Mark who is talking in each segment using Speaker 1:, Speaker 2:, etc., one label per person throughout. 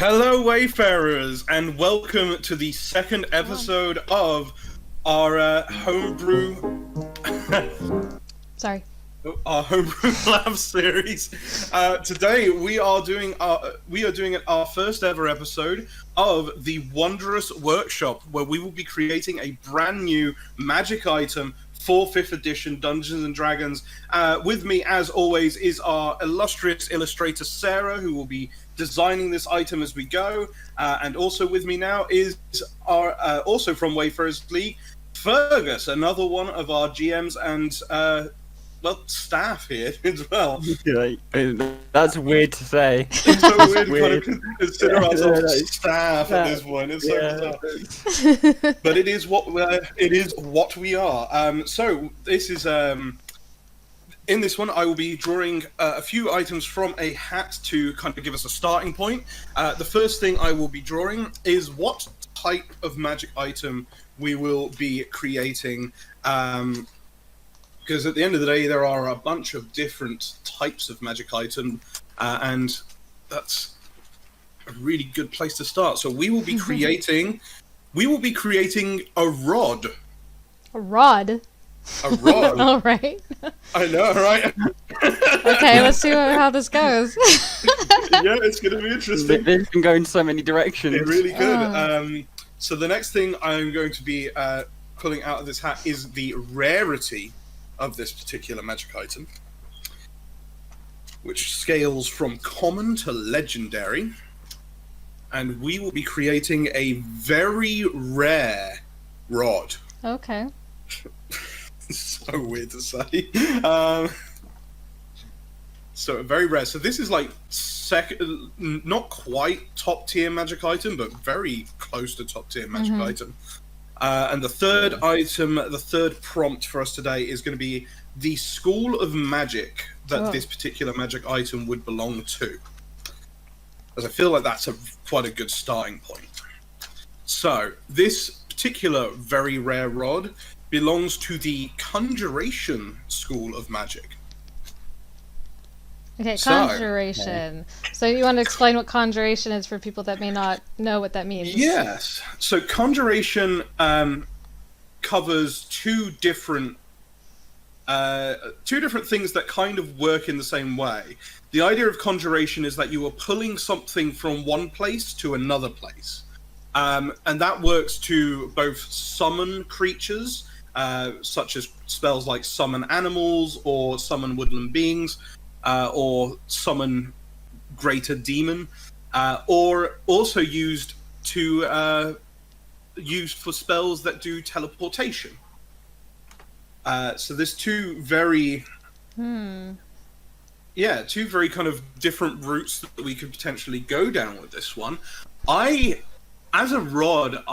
Speaker 1: Hello, Wayfarers, and welcome to the second episode of our Homebrew
Speaker 2: Sorry.
Speaker 1: our Homebrew Lab series. Today we are doing our first ever episode of the Wonderous workshop, where we will be creating a brand new magic item for 5th edition Dungeons and Dragons. With me, as always, is our illustrious illustrator Sarah, who will be designing this item as we go. And also with me now is our also from Wayfarers League, Feargus, another one of our GMs and staff here as well.
Speaker 3: That's weird to say.
Speaker 1: It's so weird to kind of consider ourselves staff at this point. It's so bizarre. But it is what we are. So this is in this one, I will be drawing a few items from a hat to kind of give us a starting point. The first thing I will be drawing is what type of magic item we will be creating. Because at the end of the day, there are a bunch of different types of magic item, and that's a really good place to start. So we will be creating a rod.
Speaker 2: A rod?
Speaker 1: A rod.
Speaker 2: All right.
Speaker 1: I know, right?
Speaker 2: Okay, let's see how this goes.
Speaker 1: Yeah, it's going to be interesting.
Speaker 3: This can go in so many directions.
Speaker 1: It really could. So the next thing I'm going to be pulling out of this hat is the rarity of this particular magic item, which scales from common to legendary, and we will be creating a very rare rod.
Speaker 2: Okay.
Speaker 1: So weird to say. So very rare. So this is like not quite top tier magic item, but very close to top tier magic item. And the third item, the third prompt for us today is going to be the school of magic that this particular magic item would belong to. As I feel like that's quite a good starting point. So this particular very rare rod belongs to the Conjuration School of Magic.
Speaker 2: Okay, conjuration. So you want to explain what conjuration is for people that may not know what that means?
Speaker 1: Yes. So conjuration covers two different things that kind of work in the same way. The idea of conjuration is that you are pulling something from one place to another place. And that works to both summon creatures, such as spells like summon animals or summon woodland beings, or summon greater demon, or also used for spells that do teleportation. So there's two very kind of different routes that we could potentially go down with this one. As a rod,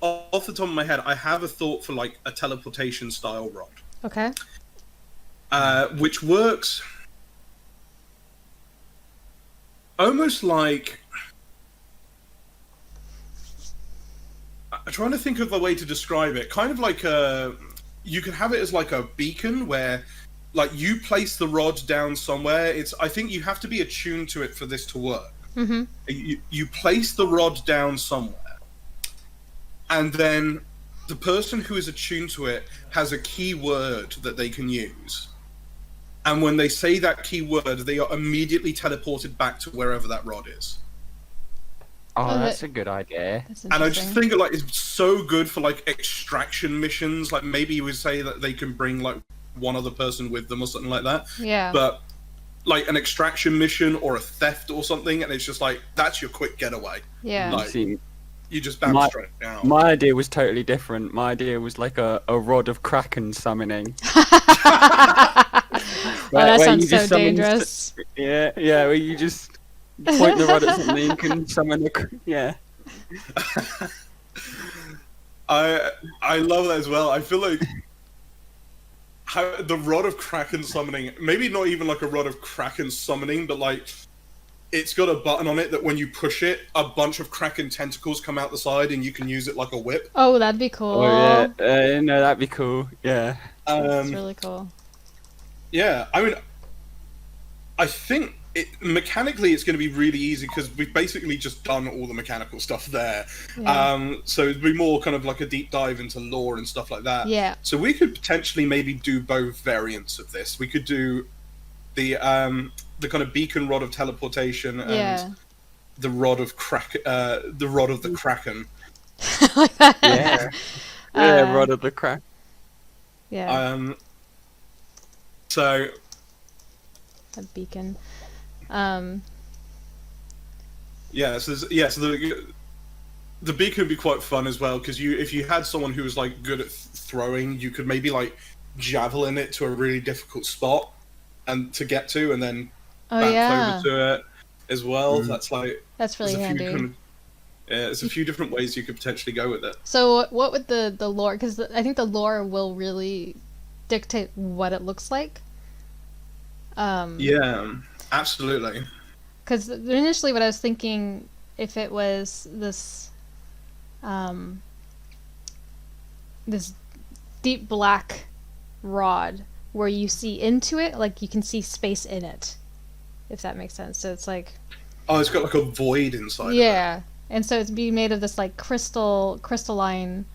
Speaker 1: off the top of my head, I have a thought for like a teleportation style rod.
Speaker 2: Okay.
Speaker 1: Which works almost like... I'm trying to think of a way to describe it. Kind of like you could have it as like a beacon where like you place the rod down somewhere. I think you have to be attuned to it for this to work. Mm-hmm. You place the rod down somewhere, and then the person who is attuned to it has a keyword that they can use. And when they say that keyword, they are immediately teleported back to wherever that rod is.
Speaker 3: Oh, that's a good idea.
Speaker 1: And I just think like it's so good for like extraction missions. Like maybe you would say that they can bring like one other person with them or something like that.
Speaker 2: Yeah.
Speaker 1: But like an extraction mission or a theft or something, and it's just like that's your quick getaway.
Speaker 2: Yeah.
Speaker 1: Like, you just bounce straight down.
Speaker 3: My idea was totally different. My idea was like a rod of kraken summoning.
Speaker 2: That sounds so dangerous.
Speaker 3: Yeah, where you just point the rod at something and can summon
Speaker 1: I love that as well. I feel like the rod of kraken summoning, maybe not even like a rod of kraken summoning, but like it's got a button on it that when you push it, a bunch of kraken tentacles come out the side and you can use it like a whip.
Speaker 2: Oh, that'd be cool.
Speaker 3: Oh yeah, no, that'd be cool. That's
Speaker 2: really cool.
Speaker 1: Yeah, I mean, I think mechanically, it's going to be really easy because we've basically just done all the mechanical stuff there.
Speaker 2: Yeah.
Speaker 1: So it'd be more kind of like a deep dive into lore and stuff like that.
Speaker 2: Yeah.
Speaker 1: So we could potentially maybe do both variants of this. We could do the kind of beacon rod of teleportation and
Speaker 2: Yeah.
Speaker 1: the rod of the Kraken.
Speaker 2: Like that.
Speaker 3: Yeah. Rod of the crack.
Speaker 2: Yeah.
Speaker 1: So
Speaker 2: A beacon.
Speaker 1: yeah, so the beacon would be quite fun as well because if you had someone who was like good at throwing, you could maybe like javelin it to a really difficult spot and to get to, and then
Speaker 2: Oh
Speaker 1: bounce
Speaker 2: yeah.
Speaker 1: over to it as well.
Speaker 3: Mm.
Speaker 1: That's like
Speaker 2: That's really handy.
Speaker 1: there's a few different ways you could potentially go with it.
Speaker 2: So what would the lore? Because I think the lore will really dictate what it looks like.
Speaker 1: Yeah, absolutely.
Speaker 2: Because initially, what I was thinking, if it was this, this deep black rod where you see into it, like you can see space in it, if that makes sense. So it's like,
Speaker 1: Oh, it's got like a void inside.
Speaker 2: yeah, and so it's be made of this like crystalline,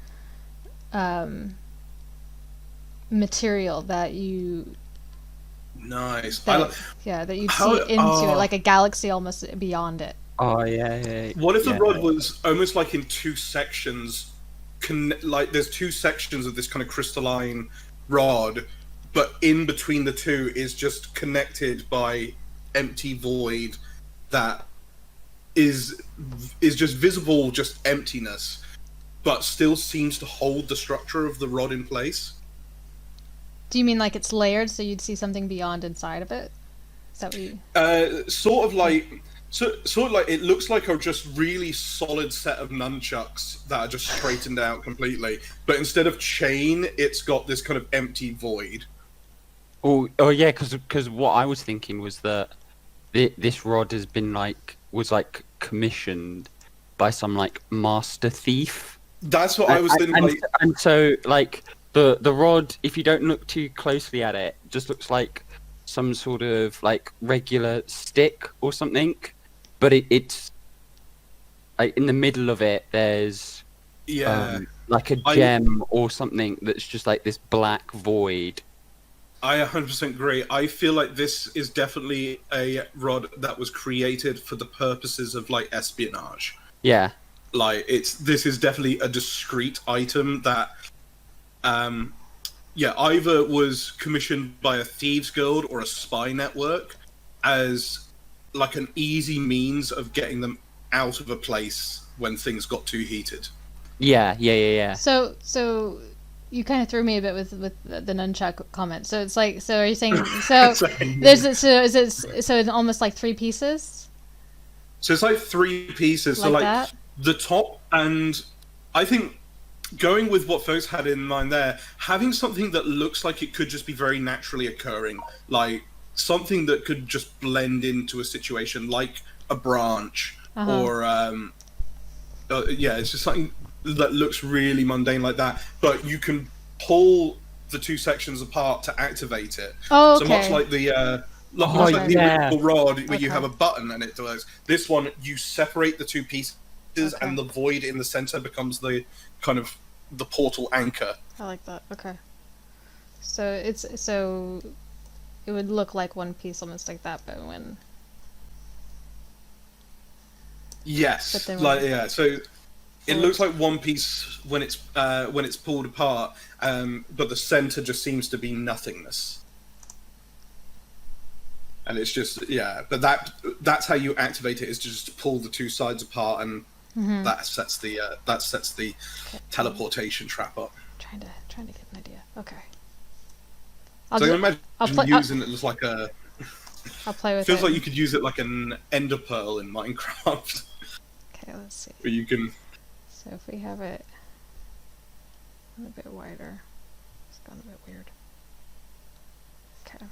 Speaker 2: material that you.
Speaker 1: Nice.
Speaker 2: That you'd
Speaker 1: How-
Speaker 2: see into it, like a galaxy almost beyond it.
Speaker 3: Oh yeah.
Speaker 1: What if the
Speaker 3: yeah.
Speaker 1: rod was almost like in two sections? Like there's two sections of this kind of crystalline rod, but in between the two is just connected by empty void that is just visible, just emptiness, but still seems to hold the structure of the rod in place.
Speaker 2: Do you mean like it's layered so you'd see something beyond inside of it? Is that what you...
Speaker 1: Sort of like it looks like a just really solid set of nunchucks that are just straightened out completely, but instead of chain, it's got this kind of empty void.
Speaker 3: Oh yeah, because what I was thinking was that this rod has been was commissioned by some like master thief.
Speaker 1: That's what I was thinking.
Speaker 3: And so like the rod, if you don't look too closely at it, just looks like some sort of like regular stick or something, but it's like in the middle of it there's like a gem or something that's just like this black void.
Speaker 1: I 100% agree. I feel like this is definitely a rod that was created for the purposes of like espionage.
Speaker 3: Yeah.
Speaker 1: Like this is definitely a discrete item that either was commissioned by a thieves guild or a spy network as like an easy means of getting them out of a place when things got too heated.
Speaker 3: Yeah.
Speaker 2: So you kind of threw me a bit with the nunchuck comment. So it's like, so are you saying so it's almost like three pieces?
Speaker 1: So it's like three pieces.
Speaker 2: Like
Speaker 1: so like
Speaker 2: that?
Speaker 1: The top, and I think going with what folks had in mind there, having something that looks like it could just be very naturally occurring, like something that could just blend into a situation, like a branch, or it's just something that looks really mundane like that, but you can pull the two sections apart to activate it.
Speaker 2: Oh, okay.
Speaker 1: So much like the original rod where you have a button and it does. This one, you separate the two pieces, and the void in the center becomes the kind of the portal anchor.
Speaker 2: I like that. Okay. So it would look like one piece almost like that, but when...
Speaker 1: Yes.
Speaker 2: But then
Speaker 1: so it looks like one piece when it's pulled apart, but the center just seems to be nothingness. And it's just but that's how you activate it, is to just pull the two sides apart, and that sets the teleportation trap up.
Speaker 2: Trying to get an idea. Okay.
Speaker 1: I can imagine using it as like a...
Speaker 2: I'll play with it.
Speaker 1: Feels like you could use it like an ender pearl in Minecraft.
Speaker 2: Okay, let's see.
Speaker 1: Where you can...
Speaker 2: So if we have it a bit wider, it's gone a bit weird. Okay.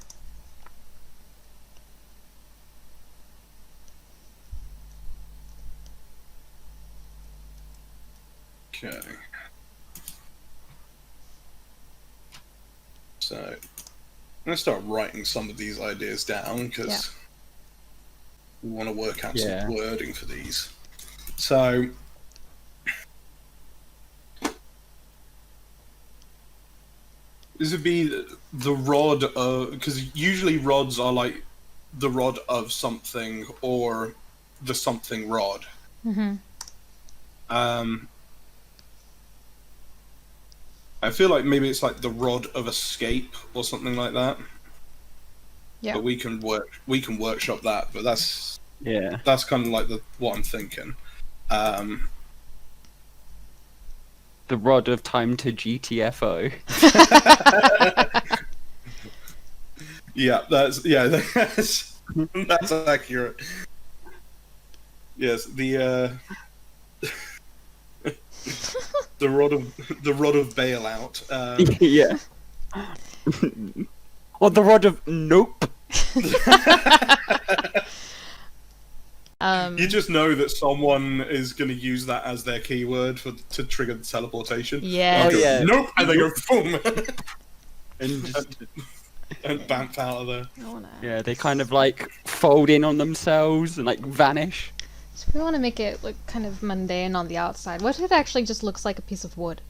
Speaker 1: Okay. So I'm gonna start writing some of these ideas down because We want to work out
Speaker 3: Yeah.
Speaker 1: some wording for these. So this would be the rod of, because usually rods are like the rod of something or the something rod.
Speaker 2: Mm-hmm.
Speaker 1: I feel like maybe it's like the rod of escape or something like that.
Speaker 2: Yeah.
Speaker 1: But we can workshop that. But that's
Speaker 3: Yeah.
Speaker 1: kind of like what I'm thinking.
Speaker 3: The rod of time to GTFO.
Speaker 1: That's that's accurate. Yes, the rod of bailout.
Speaker 3: Yeah. Or the rod of nope.
Speaker 1: You just know that someone is going to use that as their keyword to trigger the teleportation.
Speaker 2: Yes.
Speaker 3: Oh, yeah.
Speaker 1: Nope, and they go boom,
Speaker 3: And just,
Speaker 1: and bamf out of there.
Speaker 2: I wanna...
Speaker 3: yeah, they kind of like fold in on themselves and like vanish.
Speaker 2: So we want to make it look kind of mundane on the outside. What if it actually just looks like a piece of wood,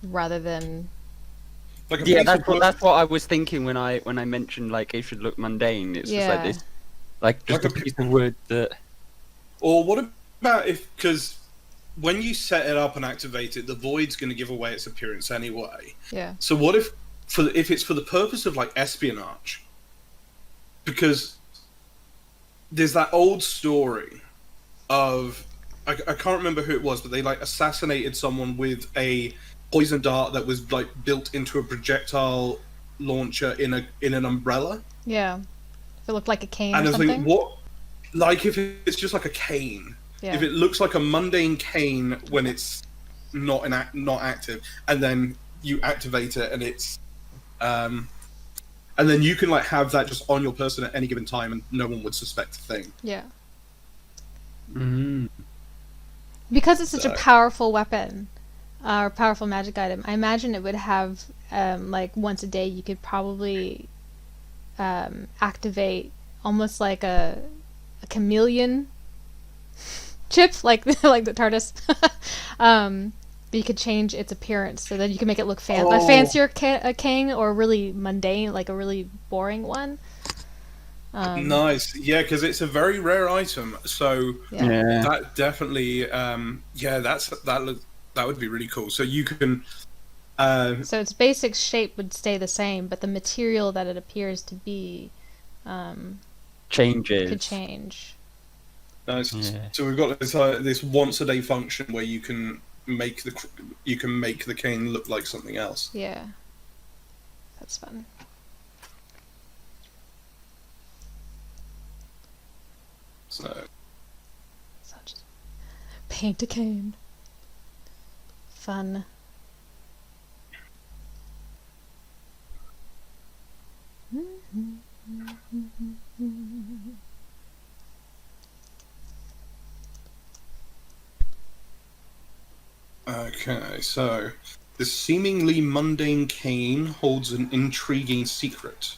Speaker 2: rather than?
Speaker 1: Like a
Speaker 3: Yeah,
Speaker 1: piece
Speaker 3: that's
Speaker 1: of
Speaker 3: what
Speaker 1: wood-
Speaker 3: that's what I was thinking when I mentioned like it should look mundane. It's just like
Speaker 2: Yeah.
Speaker 3: this, like just
Speaker 1: Like
Speaker 3: a
Speaker 1: a
Speaker 3: piece of wood that.
Speaker 1: Or what about because when you set it up and activate it, the void's going to give away its appearance anyway.
Speaker 2: Yeah.
Speaker 1: So what if it's for the purpose of like espionage? Because there's that old story of I can't remember who it was, but they like assassinated someone with a poison dart that was like built into a projectile launcher in an umbrella.
Speaker 2: Yeah. If it looked like a cane
Speaker 1: And
Speaker 2: or
Speaker 1: I was
Speaker 2: something.
Speaker 1: like, what? Like if it's just like a cane.
Speaker 2: Yeah.
Speaker 1: If it looks like a mundane cane when it's not active, and then you activate it and it's and then you can like have that just on your person at any given time and no one would suspect a thing.
Speaker 2: Yeah.
Speaker 3: Mm.
Speaker 2: Because it's such a
Speaker 1: So-
Speaker 2: powerful weapon, or powerful magic item, I imagine it would have, like, once a day you could probably activate almost like a chameleon chip, like like the TARDIS. But you could change its appearance so that you can make it look a
Speaker 1: Oh.
Speaker 2: fancier king or really mundane, like a really boring one.
Speaker 1: Nice, yeah, because it's a very rare item. So
Speaker 2: Yeah.
Speaker 3: Yeah.
Speaker 1: that definitely, that would be really cool. So you can,
Speaker 2: So its basic shape would stay the same, but the material that it appears to be
Speaker 3: Changes.
Speaker 2: could change.
Speaker 1: nice.
Speaker 3: Yeah.
Speaker 1: So we've got this once a day function where you can make the cane look like something else.
Speaker 2: Yeah. That's fun.
Speaker 1: So
Speaker 2: So just paint a cane. Fun.
Speaker 1: okay, so this seemingly mundane cane holds an intriguing secret.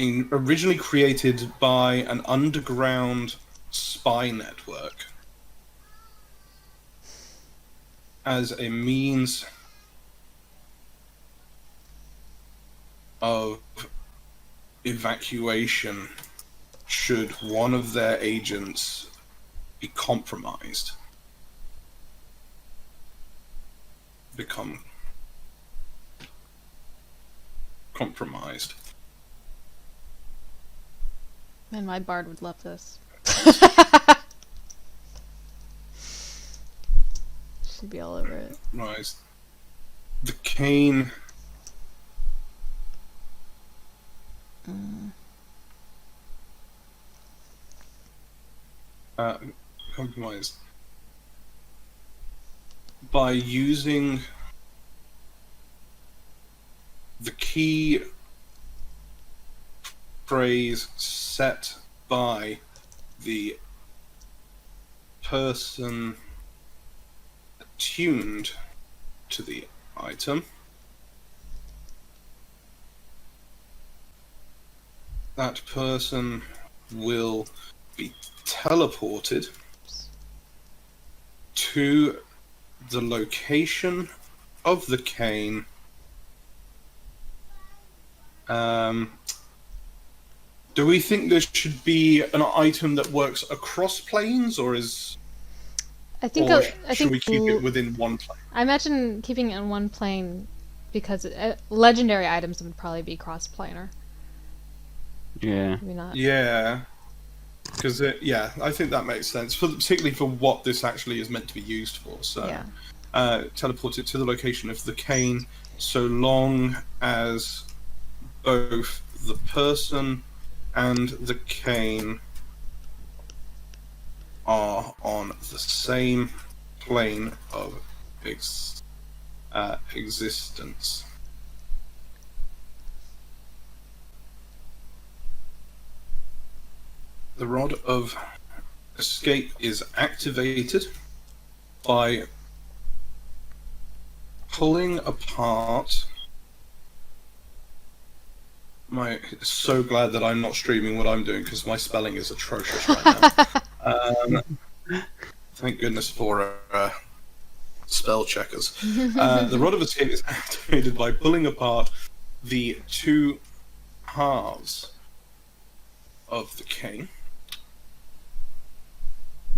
Speaker 1: Originally created by an underground spy network as a means of evacuation should one of their agents be become compromised.
Speaker 2: Man, my bard would love this. Should be all over it.
Speaker 1: Right. The cane compromised by using the key phrase set by the person attuned to the item. that person will be teleported to the location of the cane. Do we think there should be an item that works across planes, or is should we keep it within one plane?
Speaker 2: I imagine keeping it in one plane because legendary items would probably be cross-planar.
Speaker 3: Yeah.
Speaker 2: Maybe not.
Speaker 1: Yeah. Because, I think that makes sense, particularly for what this actually is meant to be used for. So, teleport it to the location of the cane, so long as both the person and the cane are on the same plane of existence. The rod of escape is activated by pulling apart. So glad that I'm not streaming what I'm doing because my spelling is atrocious right now. Thank goodness for spell checkers. The rod of escape is activated by pulling apart the two halves of the cane,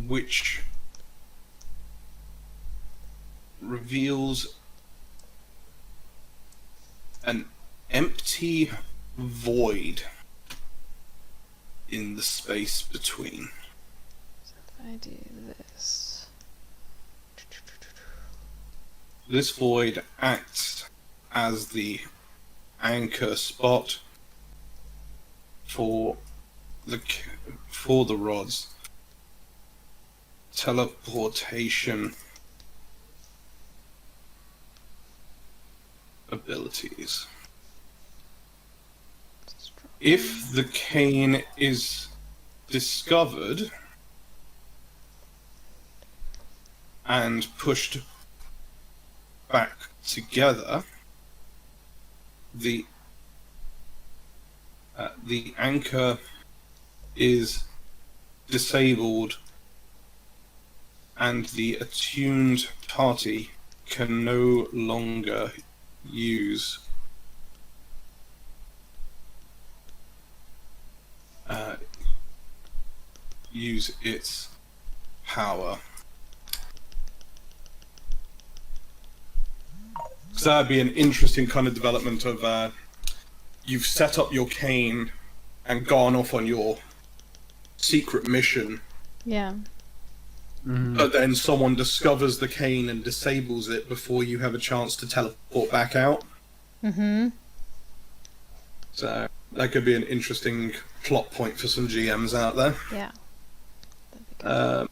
Speaker 1: which reveals an empty void in the space between.
Speaker 2: So if I do this...
Speaker 1: This void acts as the anchor spot for the rod's teleportation abilities. If the cane is discovered and pushed back together, the anchor is disabled and the attuned party can no longer use its power. Because that would be an interesting kind of development of you've set up your cane and gone off on your secret mission.
Speaker 2: Yeah.
Speaker 1: But then someone discovers the cane and disables it before you have a chance to teleport back out.
Speaker 2: Mm-hmm.
Speaker 1: So that could be an interesting plot point for some GMs out there.
Speaker 2: Yeah. That'd be good.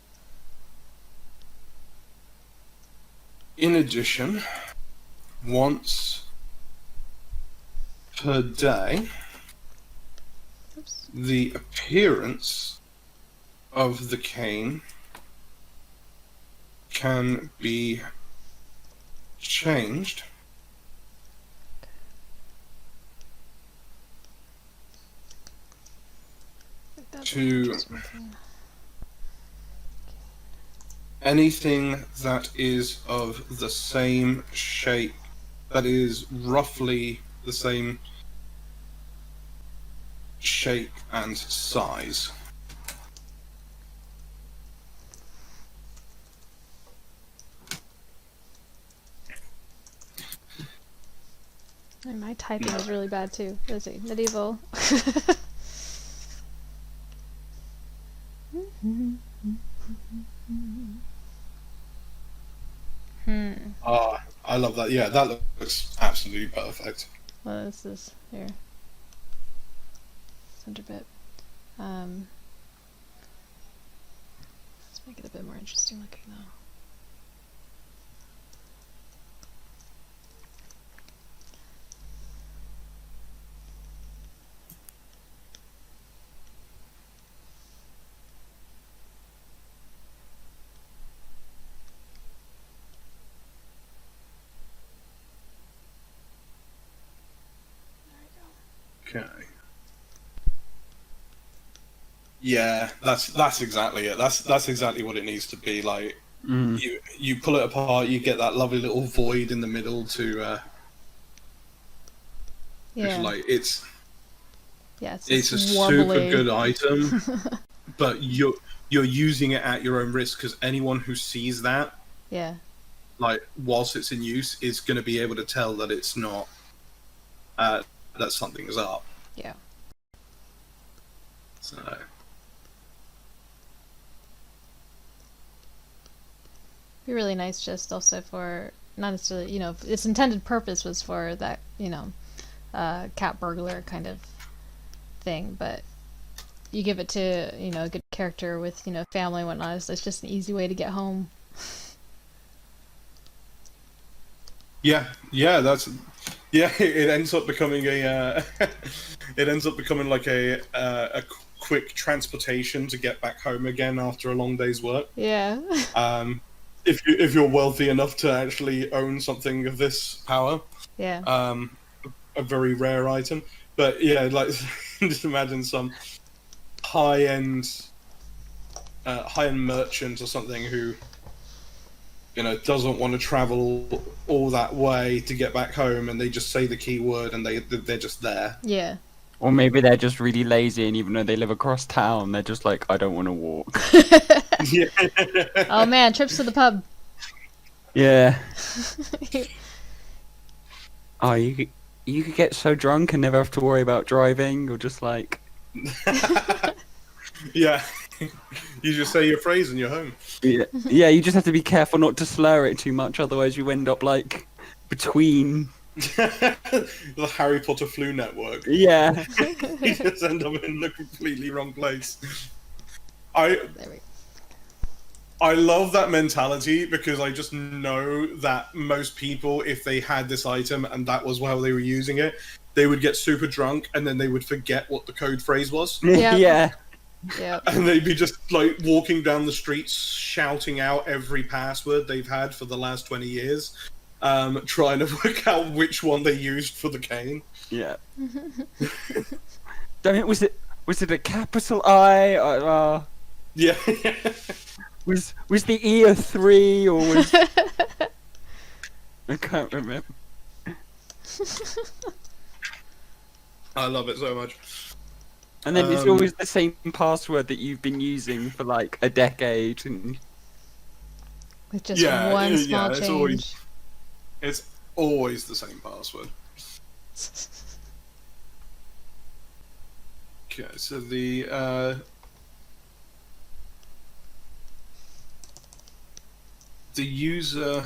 Speaker 1: In addition, once per day,
Speaker 2: Oops.
Speaker 1: the appearance of the cane can be changed to anything that is of the same shape, that is roughly the same shape and size.
Speaker 2: And my typing is really bad too. Let's see. Medieval.
Speaker 1: I love that. Yeah, that looks absolutely perfect.
Speaker 2: Well, this is here. Center bit. Let's make it a bit more interesting looking though.
Speaker 1: Okay. Yeah, that's exactly it. That's exactly what it needs to be. Like you pull it apart, you get that lovely little void in the middle to
Speaker 2: Yeah.
Speaker 1: like it's
Speaker 2: It's
Speaker 1: a super good item, but you're using it at your own risk because anyone who sees that,
Speaker 2: Yeah.
Speaker 1: like whilst it's in use, is going to be able to tell that it's not that something's up.
Speaker 2: Yeah.
Speaker 1: So.
Speaker 2: Be really nice just also for not necessarily, its intended purpose was for that, cat burglar kind of thing, but you give it to, a good character with, family and whatnot, it's just an easy way to get home.
Speaker 1: It ends up becoming it ends up becoming like a quick transportation to get back home again after a long day's work.
Speaker 2: Yeah.
Speaker 1: If you're wealthy enough to actually own something of this power.
Speaker 2: Yeah.
Speaker 1: A very rare item. But yeah, like just imagine some high-end merchant or something who doesn't want to travel all that way to get back home, and they just say the keyword and they're just there.
Speaker 2: Yeah.
Speaker 3: Or maybe they're just really lazy, and even though they live across town, they're just like, I don't want to walk.
Speaker 1: Yeah.
Speaker 2: Oh man, trips to the pub.
Speaker 3: Yeah. Oh, you could get so drunk and never have to worry about driving, or just like...
Speaker 1: Yeah. You just say your phrase and you're home.
Speaker 3: Yeah, you just have to be careful not to slur it too much, otherwise you end up like between...
Speaker 1: The Harry Potter flu network.
Speaker 3: Yeah.
Speaker 1: You just end up in the completely wrong place. I love that mentality because I just know that most people, if they had this item and that was how they were using it, they would get super drunk and then they would forget what the code phrase was.
Speaker 2: Yep.
Speaker 3: Yeah.
Speaker 2: Yeah.
Speaker 1: And they'd be just like walking down the streets shouting out every password they've had for the last 20 years, trying to work out which one they used for the cane.
Speaker 3: Yeah. Damn it, was it a capital I?
Speaker 1: Yeah.
Speaker 3: Was the E a 3 or was... I can't remember.
Speaker 1: I love it so much.
Speaker 3: And then it's always the same password that you've been using for like a decade, and
Speaker 2: with just one small change.
Speaker 1: It's always the same password. Okay, so the user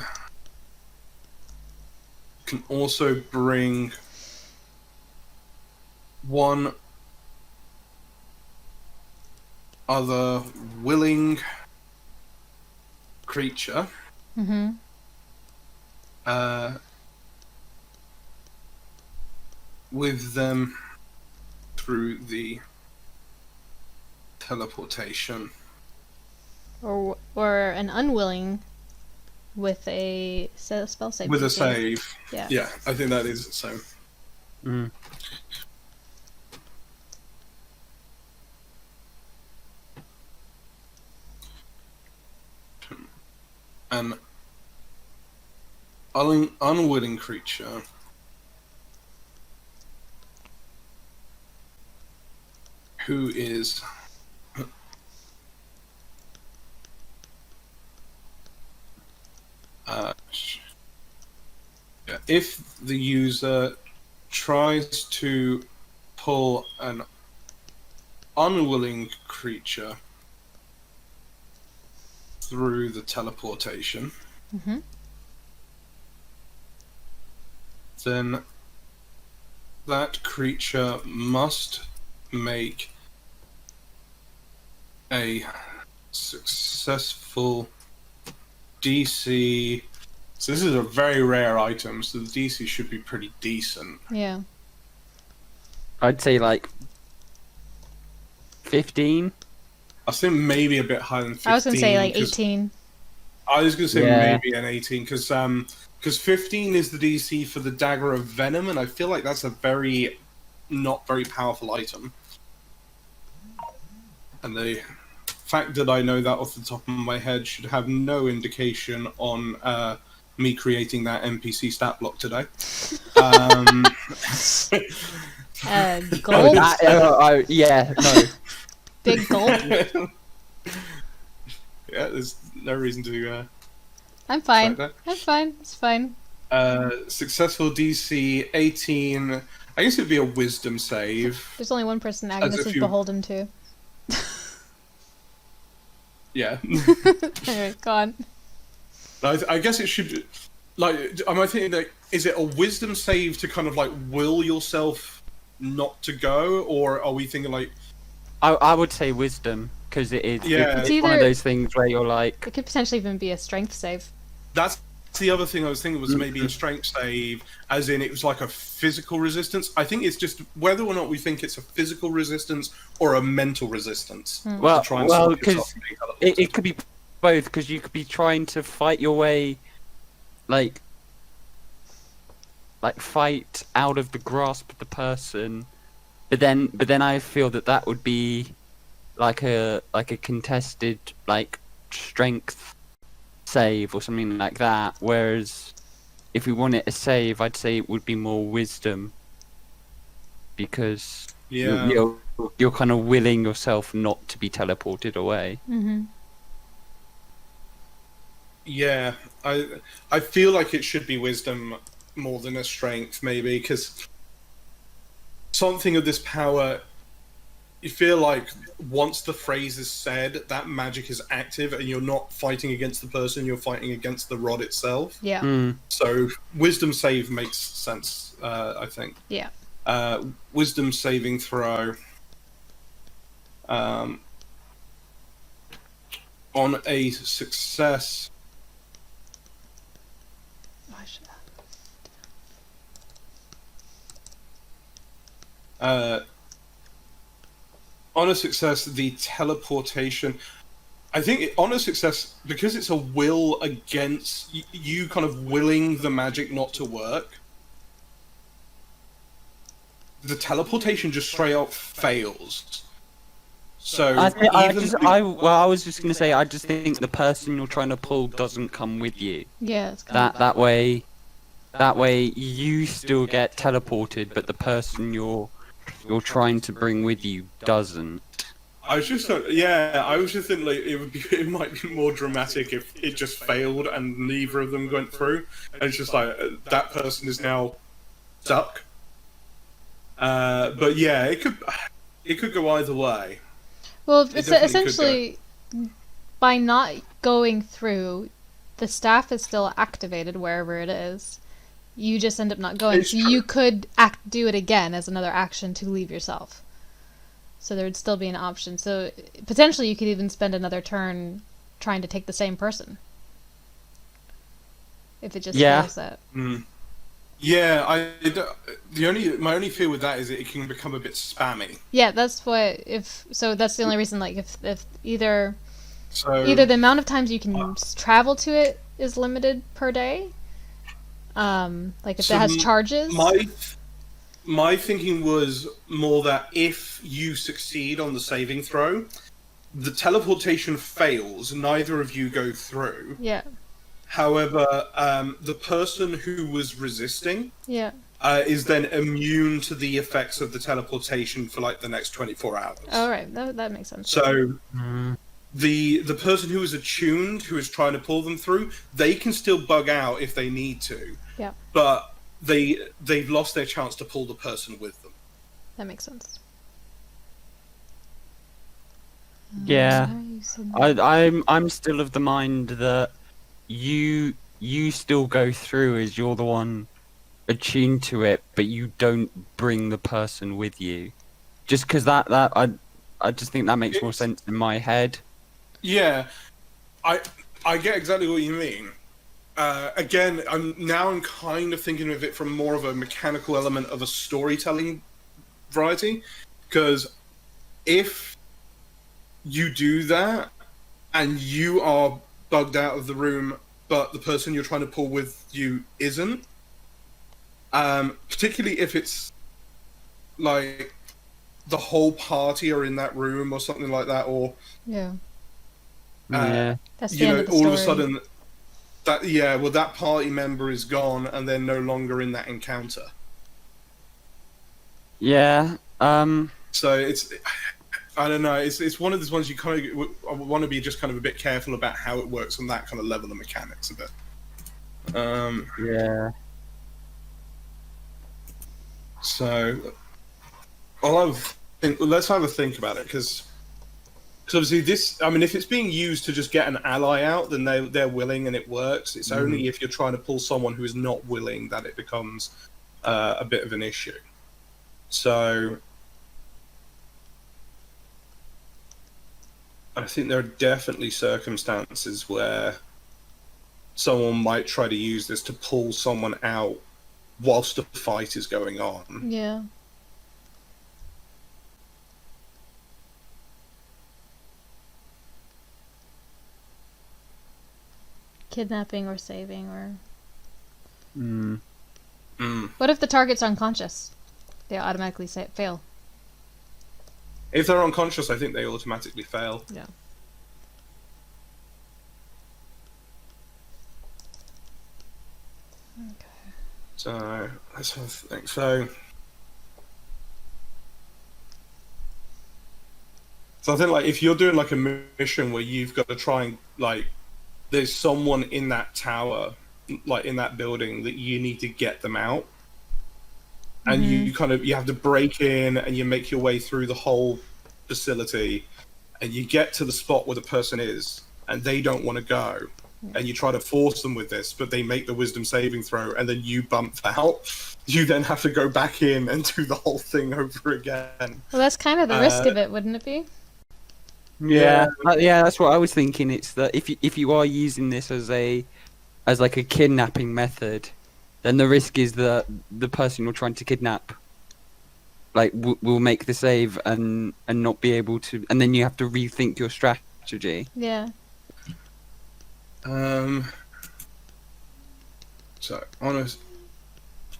Speaker 1: can also bring one other willing creature with them through the teleportation.
Speaker 2: Or an unwilling with a spell save.
Speaker 1: With a save.
Speaker 2: Yeah.
Speaker 1: Yeah, I think that is so.
Speaker 3: Mm.
Speaker 1: An unwilling creature who is if the user tries to pull an unwilling creature through the teleportation, then that creature must make a successful DC. So this is a very rare item, so the DC should be pretty decent.
Speaker 2: Yeah.
Speaker 3: I'd say like 15.
Speaker 1: I think maybe a bit higher than 15.
Speaker 2: I was gonna say like 18.
Speaker 1: I was gonna say maybe an 18 because 15 is the DC for the Dagger of Venom, and I feel like that's a not very powerful item. And the fact that I know that off the top of my head should have no indication on me creating that NPC stat block today.
Speaker 2: Gulp.
Speaker 3: Yeah, no.
Speaker 2: Big gulp.
Speaker 1: Yeah, there's no reason to.
Speaker 2: I'm fine.
Speaker 1: That.
Speaker 2: I'm fine. It's fine.
Speaker 1: Successful DC 18. I guess it'd be a wisdom save.
Speaker 2: There's only one person Agnes is beholden to.
Speaker 1: Yeah.
Speaker 2: Anyway, go on.
Speaker 1: I guess it should. Like, am I thinking that is it a wisdom save to kind of like will yourself not to go, or are we thinking like?
Speaker 3: I would say wisdom because it is.
Speaker 1: Yeah.
Speaker 3: It's one of those things where you're like.
Speaker 2: It could potentially even be a strength save.
Speaker 1: That's the other thing I was thinking was maybe a strength save, as in it was like a physical resistance. I think it's just whether or not we think it's a physical resistance or a mental resistance.
Speaker 3: Well, because it could be both. Because you could be trying to fight your way, like fight out of the grasp of the person, but then I feel that would be like a contested like strength save or something like that, whereas if we want it a save, I'd say it would be more wisdom, because you're kind of willing yourself not to be teleported away.
Speaker 2: Mm-hmm.
Speaker 1: Yeah, I feel like it should be wisdom more than a strength, maybe, because something of this power, you feel like once the phrase is said, that magic is active and you're not fighting against the person, you're fighting against the rod itself.
Speaker 2: Yeah.
Speaker 1: So wisdom save makes sense, I think.
Speaker 2: Yeah.
Speaker 1: Wisdom saving throw. On a success. On a success, the teleportation. I think on a success, because it's a will against you, kind of willing the magic not to work. The teleportation just straight up fails. So
Speaker 3: I was just gonna say, I just think the person you're trying to pull doesn't come with you.
Speaker 2: Yeah, it's kind of
Speaker 3: that way you still get teleported, but the person you're trying to bring with you doesn't.
Speaker 1: I was just thinking like it might be more dramatic if it just failed and neither of them went through. And it's just like that person is now stuck. But yeah, it could go either way.
Speaker 2: Well, it's essentially by not going through, the staff is still activated wherever it is. You just end up not going. So you could do it again as another action to leave yourself. So there would still be an option. So potentially you could even spend another turn trying to take the same person. If it just fails that.
Speaker 1: Mm. Yeah, my only fear with that is that it can become a bit spammy.
Speaker 2: Yeah, that's what that's the only reason. Like if either the amount of times you can travel to it is limited per day. Like if it has charges.
Speaker 1: My thinking was more that if you succeed on the saving throw, the teleportation fails, neither of you go through.
Speaker 2: Yeah.
Speaker 1: However, the person who was resisting is then immune to the effects of the teleportation for like the next 24 hours.
Speaker 2: Oh, right. That makes sense.
Speaker 1: So the person who is attuned, who is trying to pull them through, they can still bug out if they need to.
Speaker 2: Yeah.
Speaker 1: But they've lost their chance to pull the person with them.
Speaker 2: That makes sense.
Speaker 3: Yeah. I'm still of the mind that you still go through as you're the one attuned to it, but you don't bring the person with you. Just because I just think that makes more sense in my head.
Speaker 1: Yeah, I get exactly what you mean. Again, I'm kind of thinking of it from more of a mechanical element of a storytelling variety, because if you do that and you are bugged out of the room, but the person you're trying to pull with you isn't, particularly if it's like the whole party are in that room or something like that, or
Speaker 2: Yeah.
Speaker 3: Yeah.
Speaker 2: That's the
Speaker 1: you
Speaker 2: end
Speaker 1: know,
Speaker 2: of the
Speaker 1: all
Speaker 2: story.
Speaker 1: of a sudden that party member is gone and they're no longer in that encounter.
Speaker 3: Yeah.
Speaker 1: So it's, I don't know, it's one of those ones you kind of want to be just kind of a bit careful about how it works on that kind of level of mechanics a bit.
Speaker 3: Yeah.
Speaker 1: So let's have a think about it, because obviously this, I mean, if it's being used to just get an ally out, then they're willing and it works. It's only if you're trying to pull someone who is not willing that it becomes a bit of an issue. So I think there are definitely circumstances where someone might try to use this to pull someone out whilst the fight is going on.
Speaker 2: Yeah. Kidnapping or saving or... What if the target's unconscious? They automatically fail.
Speaker 1: If they're unconscious, I think they automatically fail.
Speaker 2: Yeah. Okay.
Speaker 1: So let's have a think. So I think, like, if you're doing like a mission where you've got to try and, like, there's someone in that tower, like in that building, that you need to get them out, and you have to break in and you make your way through the whole facility, and you get to the spot where the person is and they don't want to go, and you try to force them with this, but they make the wisdom saving throw and then you bump out. You then have to go back in and do the whole thing over again.
Speaker 2: Well, that's kind of the risk of it, wouldn't it be?
Speaker 3: Yeah. Yeah, that's what I was thinking. It's that if you are using this as like a kidnapping method, then the risk is that the person you're trying to kidnap, like, will make the save and not be able to, and then you have to rethink your strategy.
Speaker 2: Yeah.
Speaker 1: So honest,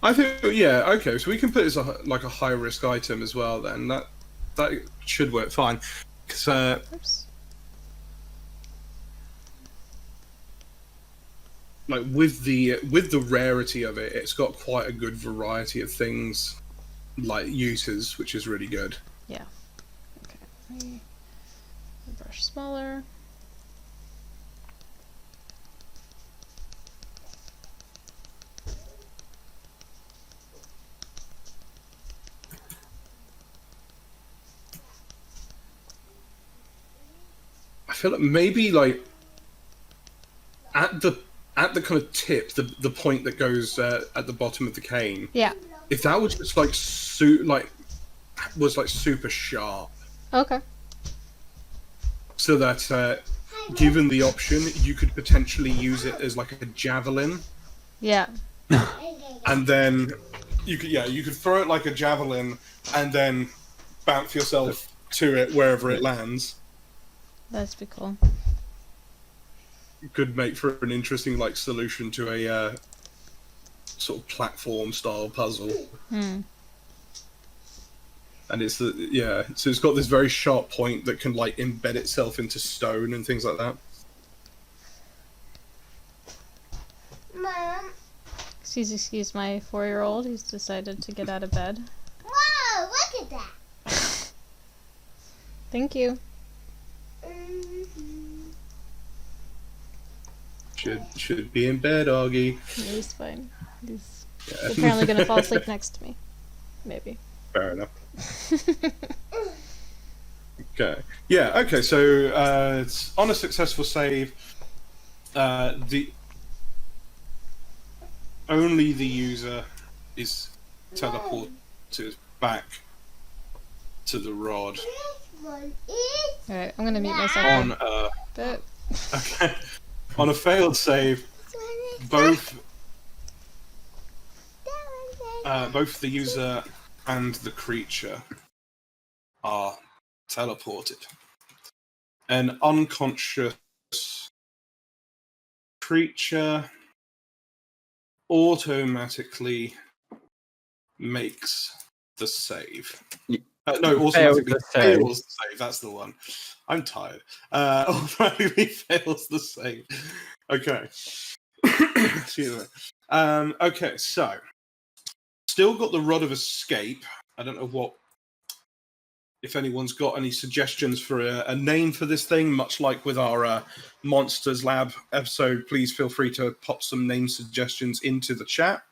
Speaker 1: I think, yeah, okay. So we can put it as like a high risk item as well. Then that should work fine. Because
Speaker 2: Oops.
Speaker 1: like with the rarity of it, it's got quite a good variety of things, like uses, which is really good.
Speaker 2: Yeah. Okay. Let me brush smaller.
Speaker 1: I feel like maybe, like, at the kind of tip, the point that goes at the bottom of the cane.
Speaker 2: Yeah.
Speaker 1: If that was just like was like super sharp,
Speaker 2: Okay.
Speaker 1: so that given the option, you could potentially use it as like a javelin,
Speaker 2: Yeah.
Speaker 1: and then you could throw it like a javelin, and then bounce yourself to it wherever it lands.
Speaker 2: That'd be cool.
Speaker 1: Could make for an interesting, like, solution to a sort of platform style puzzle. And it's so it's got this very sharp point that can, like, embed itself into stone and things like that.
Speaker 4: Mom.
Speaker 2: Excuse my 4-year-old. He's decided to get out of bed.
Speaker 4: Whoa, look at that.
Speaker 2: Thank you.
Speaker 1: Should be in bed, Augie.
Speaker 2: Yeah, he's fine. He's
Speaker 1: Yeah.
Speaker 2: apparently gonna fall asleep next to me. Maybe.
Speaker 1: Fair enough. Okay. Yeah. Okay. So it's on a successful save. Only the user is teleported back to the rod.
Speaker 4: This one is
Speaker 2: Alright, I'm gonna mute myself.
Speaker 1: On
Speaker 2: But
Speaker 1: okay. On a failed save, both the user and the creature are teleported. An unconscious creature automatically makes the save. No, automatically
Speaker 3: the save.
Speaker 1: fails the save. That's the one. I'm tired. Automatically fails the save. Okay. Excuse me. Okay, so still got the Rod of Escape. I don't know if anyone's got any suggestions for a name for this thing. Much like with our Monsters Lab episode, please feel free to pop some name suggestions into the chat.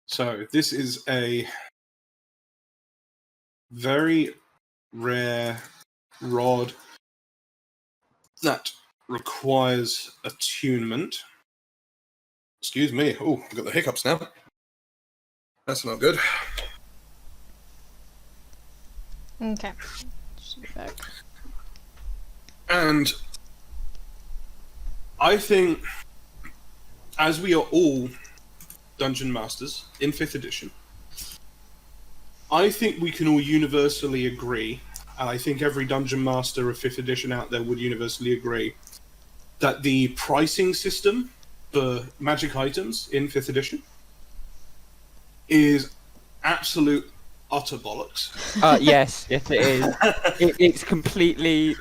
Speaker 1: So this is a very rare rod that requires attunement. Excuse me. Oh, I've got the hiccups now. That's not good.
Speaker 2: Okay. Should be back.
Speaker 1: And I think, as we are all Dungeon Masters in 5th edition, I think we can all universally agree, and I think every Dungeon Master of 5th edition out there would universally agree, that the pricing system for magic items in 5th edition is absolute utter bollocks.
Speaker 3: Yes, it is. It's completely.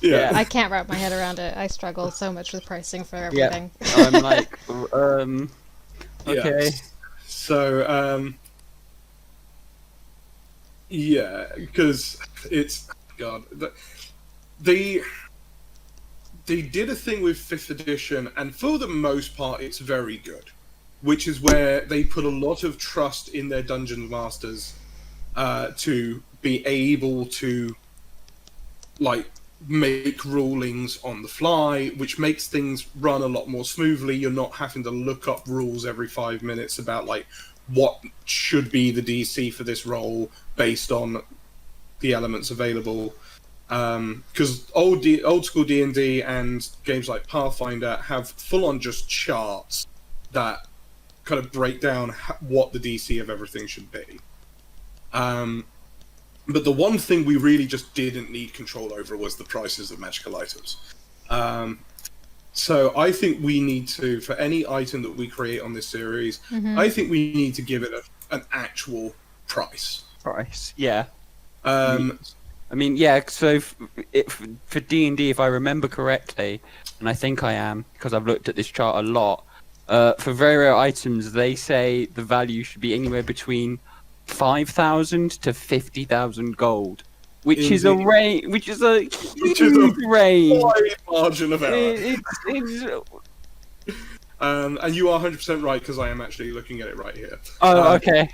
Speaker 1: Yeah.
Speaker 2: I can't wrap my head around it. I struggle so much with pricing for everything.
Speaker 3: I'm like, okay.
Speaker 1: Yeah. So, yeah, because it's God. They did a thing with 5th edition, and for the most part, it's very good. Which is where they put a lot of trust in their dungeon masters to be able to, like, make rulings on the fly, which makes things run a lot more smoothly. You're not having to look up rules every 5 minutes about, like, what should be the DC for this role based on the elements available. Because old school D&D and games like Pathfinder have full-on just charts that kind of break down what the DC of everything should be. But the one thing we really just didn't need control over was the prices of magical items. So I think we need to, for any item that we create on this series, I think we need to give it an actual price.
Speaker 3: Yeah.
Speaker 1: Um,
Speaker 3: I mean, yeah. So for D&D, if I remember correctly, and I think I am because I've looked at this chart a lot. For very rare items, they say the value should be anywhere between 5,000 to 50,000 gold, which is a range. Which is a huge range.
Speaker 1: Wide margin of error.
Speaker 3: It's
Speaker 1: And you are 100% right because I am actually looking at it right here.
Speaker 3: Oh, okay.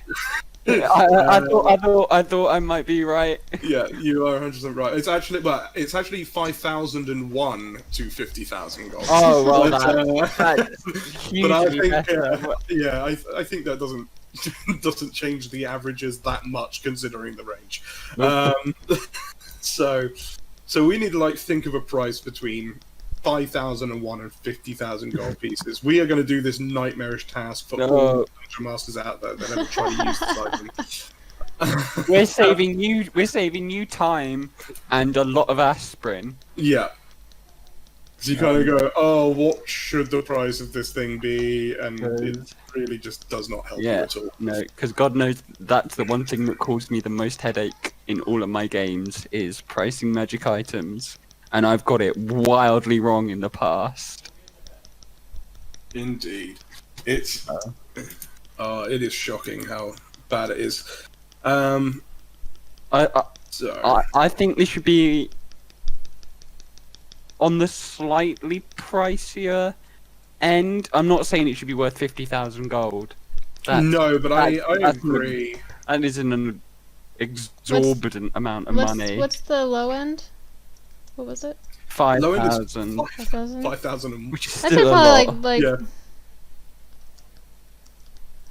Speaker 3: I thought I might be right.
Speaker 1: Yeah, you are 100% right. It's actually 5,001 to 50,000 gold.
Speaker 3: Oh well,
Speaker 1: that's
Speaker 3: hugely
Speaker 1: but I think,
Speaker 3: better.
Speaker 1: I think that doesn't change the averages that much considering the range.
Speaker 3: Nope.
Speaker 1: So we need to think of a price between 5,001 and 50,000 gold pieces. We are going to do this nightmarish task for all the Dungeon Masters out there that ever try to use this item.
Speaker 3: We're saving you time and a lot of aspirin.
Speaker 1: Yeah. So you kind of go, oh, what should the price of this thing be? And it really just does not help you at all.
Speaker 3: No, because God knows that's the one thing that caused me the most headache in all of my games is pricing magic items. And I've got it wildly wrong in the past.
Speaker 1: Indeed. It is shocking how bad it is.
Speaker 3: I think this should be on the slightly pricier end. I'm not saying it should be worth 50,000 gold.
Speaker 1: No, but I agree.
Speaker 3: That isn't an exorbitant amount of money.
Speaker 2: What's the low end? What was it?
Speaker 3: 5,000.
Speaker 1: 5,000.
Speaker 3: Which is
Speaker 2: I'd say
Speaker 3: still a
Speaker 2: probably
Speaker 3: lot.
Speaker 2: like
Speaker 1: Yeah.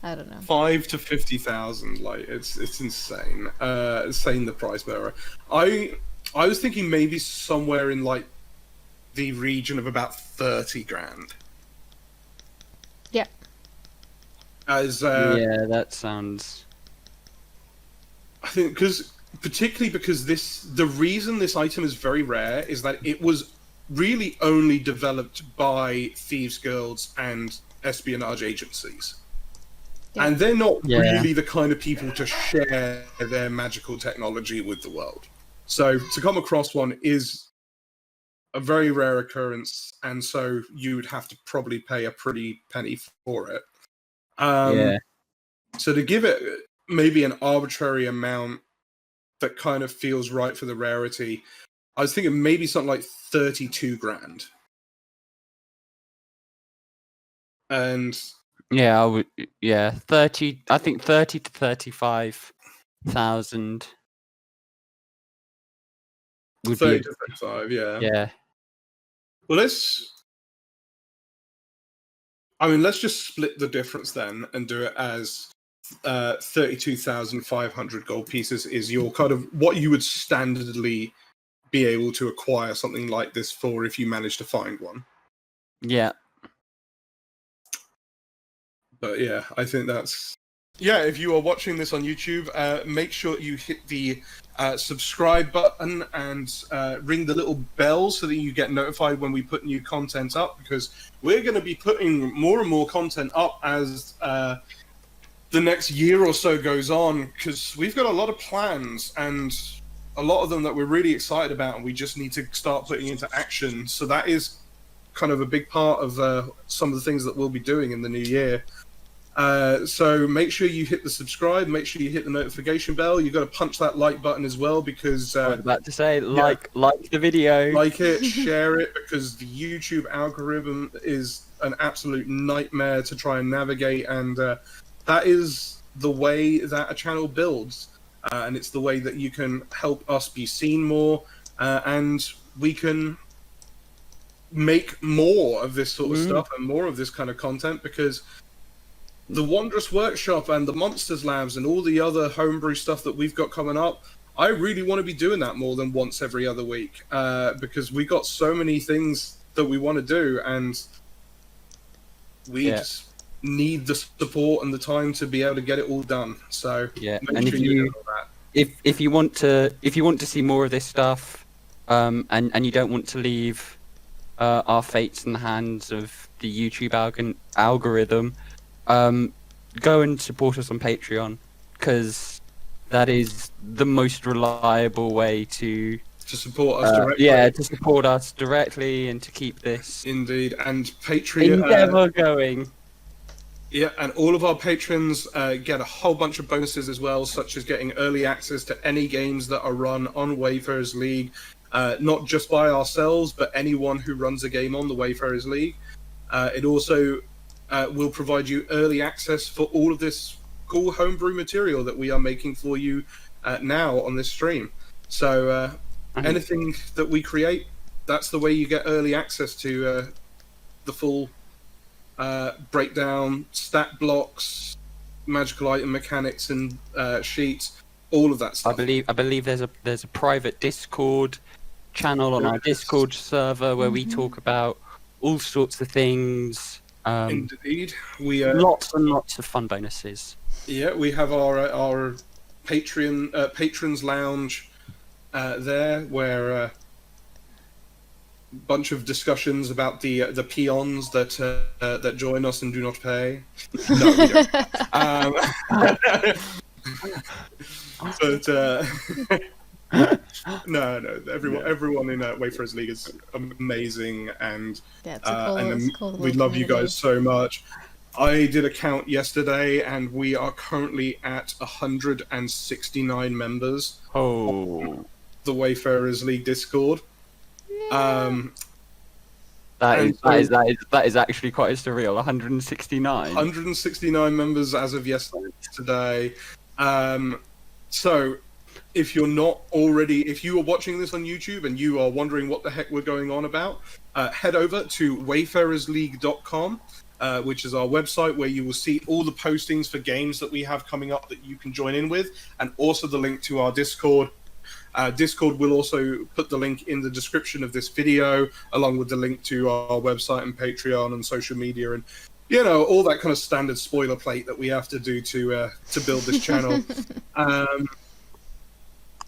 Speaker 2: I don't know.
Speaker 1: 5 to 50,000. It's insane. Insane the price bearer. I was thinking maybe somewhere in the region of about 30 grand.
Speaker 2: Yeah.
Speaker 3: Yeah, that sounds.
Speaker 1: I think particularly because the reason this item is very rare is that it was really only developed by thieves guilds and espionage agencies.
Speaker 2: Yeah.
Speaker 1: And they're not
Speaker 3: Yeah.
Speaker 1: really the kind of people to share their magical technology with the world. So to come across one is a very rare occurrence, and so you would have to probably pay a pretty penny for it.
Speaker 3: Yeah.
Speaker 1: So to give it maybe an arbitrary amount that kind of feels right for the rarity, I was thinking maybe something like 32 grand. And
Speaker 3: Yeah, I would. Yeah, 30. I think 30 to 35,000 would
Speaker 1: 30
Speaker 3: be.
Speaker 1: to 35, yeah.
Speaker 3: Yeah.
Speaker 1: Well, let's just split the difference then and do it as 32,500 gold pieces is your kind of what you would standardly be able to acquire something like this for if you manage to find one.
Speaker 3: Yeah.
Speaker 1: But yeah, I think that's... Yeah, if you are watching this on YouTube, make sure you hit the subscribe button and ring the little bell so that you get notified when we put new content up, because we're going to be putting more and more content up as the next year or so goes on, because we've got a lot of plans and a lot of them that we're really excited about, and we just need to start putting into action. So that is kind of a big part of some of the things that we'll be doing in the new year. So make sure you hit the subscribe, make sure you hit the notification bell. You've got to punch that like button as well, because
Speaker 3: I was about to say, like the video.
Speaker 1: like it, share it, because the YouTube algorithm is an absolute nightmare to try and navigate, and that is the way that a channel builds, and it's the way that you can help us be seen more, and we can make more of this sort of stuff and more of this kind of content, because the Wondrous Workshop and the Monsters Labs and all the other homebrew stuff that we've got coming up, I really want to be doing that more than once every other week, because we got so many things that we want to do, and we just need the support and the time to be able to get it all done. So
Speaker 3: and if you want to see more of this stuff, and you don't want to leave our fates in the hands of the YouTube algorithm, go and support us on Patreon, because that is the most reliable way to
Speaker 1: support us directly.
Speaker 3: To support us directly and to keep this
Speaker 1: indeed, and Patreon
Speaker 3: endeavor going.
Speaker 1: Yeah, and all of our patrons get a whole bunch of bonuses as well, such as getting early access to any games that are run on Wayfarers League, not just by ourselves, but anyone who runs a game on the Wayfarers League. It also will provide you early access for all of this cool homebrew material that we are making for you now on this stream. So anything that we create, that's the way you get early access to the full breakdown, stat blocks, magical item mechanics, and sheets, all of that stuff.
Speaker 3: I believe there's a private Discord channel on our Discord server where we talk about all sorts of things.
Speaker 1: Indeed, we
Speaker 3: lots and lots of fun bonuses.
Speaker 1: Yeah, we have our patrons lounge there, where bunch of discussions about the peons that join us and do not pay. No, we don't. But no, everyone in Wayfarers League is amazing, and we love you guys so much. I did a count yesterday, and we are currently at 169 members.
Speaker 3: Oh,
Speaker 1: the Wayfarers League Discord.
Speaker 3: That is actually quite surreal. 169.
Speaker 1: 169 members as of yesterday. So, if you are watching this on YouTube and you are wondering what the heck we're going on about, head over to wayfarersleague.com, which is our website, where you will see all the postings for games that we have coming up that you can join in with, and also the link to our Discord. Discord will also put the link in the description of this video, along with the link to our website and Patreon and social media, and all that kind of standard spoiler plate that we have to do to build this channel.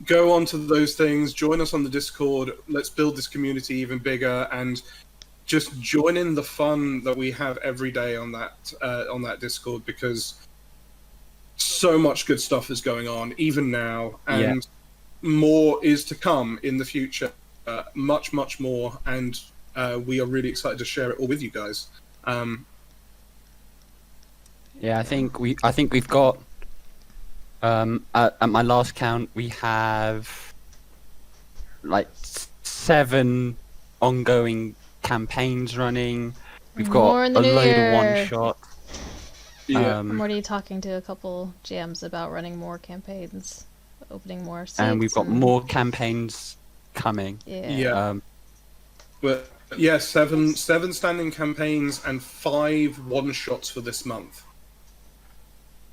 Speaker 1: Go on to those things, join us on the Discord. Let's build this community even bigger, and just join in the fun that we have every day on that Discord, because so much good stuff is going on even now,
Speaker 3: Yeah.
Speaker 1: and more is to come in the future. Much more, and we are really excited to share it all with you guys.
Speaker 3: Yeah, I think we've got at my last count we have like 7 ongoing campaigns running. We've got
Speaker 2: More in the
Speaker 3: a
Speaker 2: new
Speaker 3: load
Speaker 2: year.
Speaker 3: of one shot.
Speaker 1: Yeah.
Speaker 2: I'm already talking to a couple GMs about running more campaigns, opening more seats.
Speaker 3: And we've got more campaigns coming.
Speaker 2: Yeah.
Speaker 1: But yeah, seven standing campaigns and 5 one-shots for this month.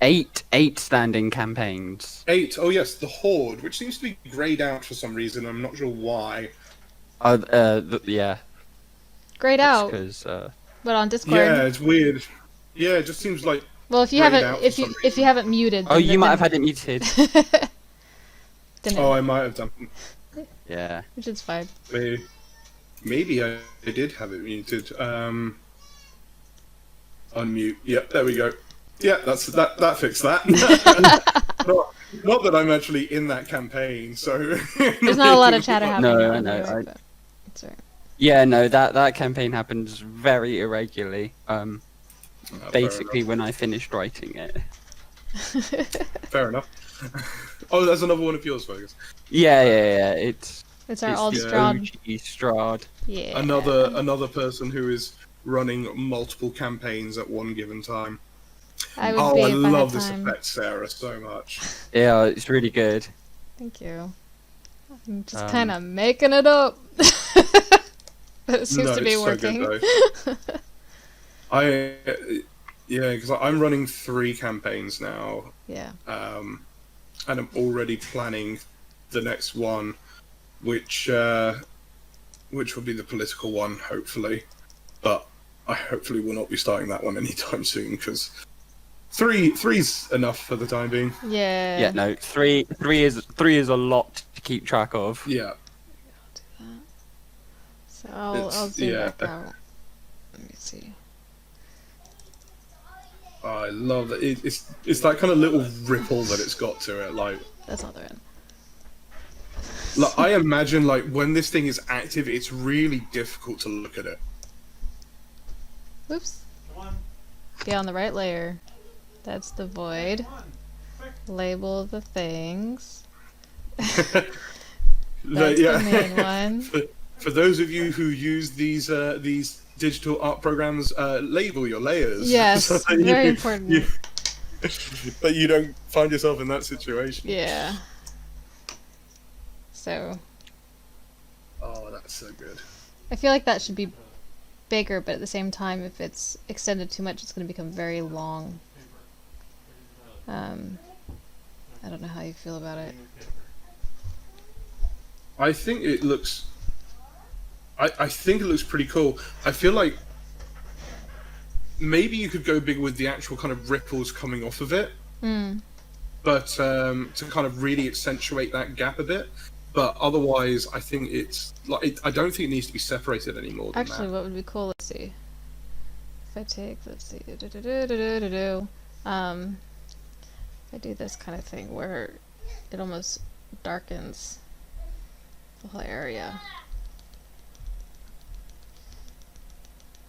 Speaker 3: 8 standing campaigns.
Speaker 1: 8. Oh yes, the Horde, which seems to be grayed out for some reason. I'm not sure why.
Speaker 3: Yeah.
Speaker 2: Grayed out,
Speaker 3: Because
Speaker 2: but on Discord.
Speaker 1: Yeah, it's weird. Yeah, it just seems like.
Speaker 2: Well, if you
Speaker 1: grayed
Speaker 2: haven't,
Speaker 1: out
Speaker 2: if
Speaker 1: for
Speaker 2: you
Speaker 1: some
Speaker 2: if you haven't muted.
Speaker 3: oh,
Speaker 2: then
Speaker 3: you might have had it muted.
Speaker 2: Didn't
Speaker 1: Oh, I might have done.
Speaker 3: Yeah.
Speaker 2: which is fine.
Speaker 1: Maybe I did have it muted. Unmute. Yep, there we go. Yeah, that fixed that. not that I'm actually in that campaign, so.
Speaker 2: There's not a lot of chatter happening.
Speaker 3: No, I
Speaker 2: anyway,
Speaker 3: know.
Speaker 2: but it's alright.
Speaker 3: Yeah, no, that campaign happens very irregularly. Basically,
Speaker 1: enough.
Speaker 3: when I finished writing it.
Speaker 1: Fair enough. Oh, that's another one of yours, Feargus.
Speaker 3: Yeah. It's
Speaker 2: our old
Speaker 1: the
Speaker 2: Strahd.
Speaker 3: OG Strahd.
Speaker 2: Yeah.
Speaker 1: Another person who is running multiple campaigns at one given time.
Speaker 2: I would
Speaker 1: Oh,
Speaker 2: be
Speaker 1: I
Speaker 2: if
Speaker 1: love
Speaker 2: I had
Speaker 1: this
Speaker 2: time.
Speaker 1: effect, Sarah, so much.
Speaker 3: Yeah, it's really good.
Speaker 2: Thank you. I'm just
Speaker 3: Um,
Speaker 2: kind of making it up. But it seems
Speaker 1: No,
Speaker 2: to be
Speaker 1: it's so good,
Speaker 2: working.
Speaker 1: because I'm running 3 campaigns now,
Speaker 2: Yeah.
Speaker 1: and I'm already planning the next one, which will be the political one, hopefully. But I hopefully will not be starting that one anytime soon, because three's enough for the time being.
Speaker 2: Yeah.
Speaker 3: Yeah, no, three is a lot to keep track of.
Speaker 1: Yeah.
Speaker 2: So I'll
Speaker 1: It's-
Speaker 2: zoom
Speaker 1: yeah.
Speaker 2: back out. Let me see.
Speaker 1: I love that. It's that kind of little ripple that it's got to it. Like
Speaker 2: That's not the end.
Speaker 1: I imagine, like, when this thing is active, it's really difficult to look at it.
Speaker 2: Oops. Get on the right layer. That's the void. Label the things. That's the main one.
Speaker 1: For those of you who use these digital art programs, label your layers.
Speaker 2: Yes,
Speaker 1: so that
Speaker 2: very important.
Speaker 1: But you don't find yourself in that situation.
Speaker 2: Yeah. So
Speaker 1: Oh, that's so good.
Speaker 2: I feel like that should be bigger, but at the same time, if it's extended too much, it's going to become very long. I don't know how you feel about it.
Speaker 1: I think it looks. I think it looks pretty cool. I feel like maybe you could go big with the actual kind of ripples coming off of it, but to kind of really accentuate that gap a bit. But otherwise, I think it's like I don't think it needs to be separated anymore.
Speaker 2: Actually, what would be cool? Let's see. If I take, let's see, if I do this kind of thing where it almost darkens the whole area,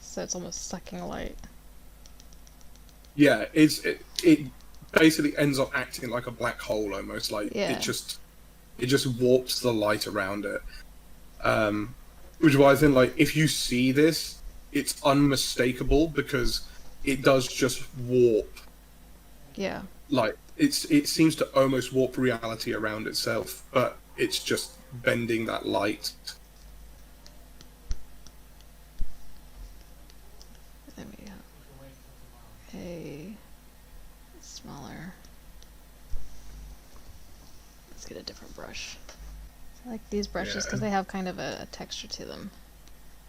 Speaker 2: so it's almost sucking light.
Speaker 1: Yeah, it basically ends up acting like a black hole almost. Like
Speaker 2: Yeah.
Speaker 1: it just warps the light around it. Which is why I think, like, if you see this, it's unmistakable because it does just warp.
Speaker 2: Yeah.
Speaker 1: Like it seems to almost warp reality around itself, but it's just bending that light.
Speaker 2: Let me a smaller. Let's get a different brush. I like these brushes because they have kind of a texture to them.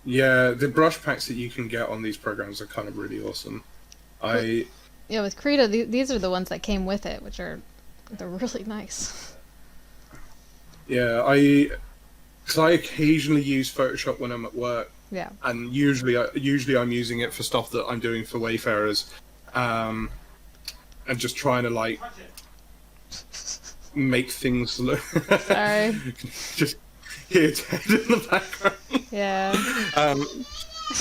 Speaker 1: Yeah, the brush packs that you can get on these programs are kind of really awesome.
Speaker 2: Yeah, with Krita, these are the ones that came with it, which are they're really nice.
Speaker 1: Yeah, because I occasionally use Photoshop when I'm at work,
Speaker 2: Yeah.
Speaker 1: and usually I'm using it for stuff that I'm doing for Wayfarers. and just trying to like make things look.
Speaker 2: Sorry.
Speaker 1: Just hear Ted in the background.
Speaker 2: Yeah.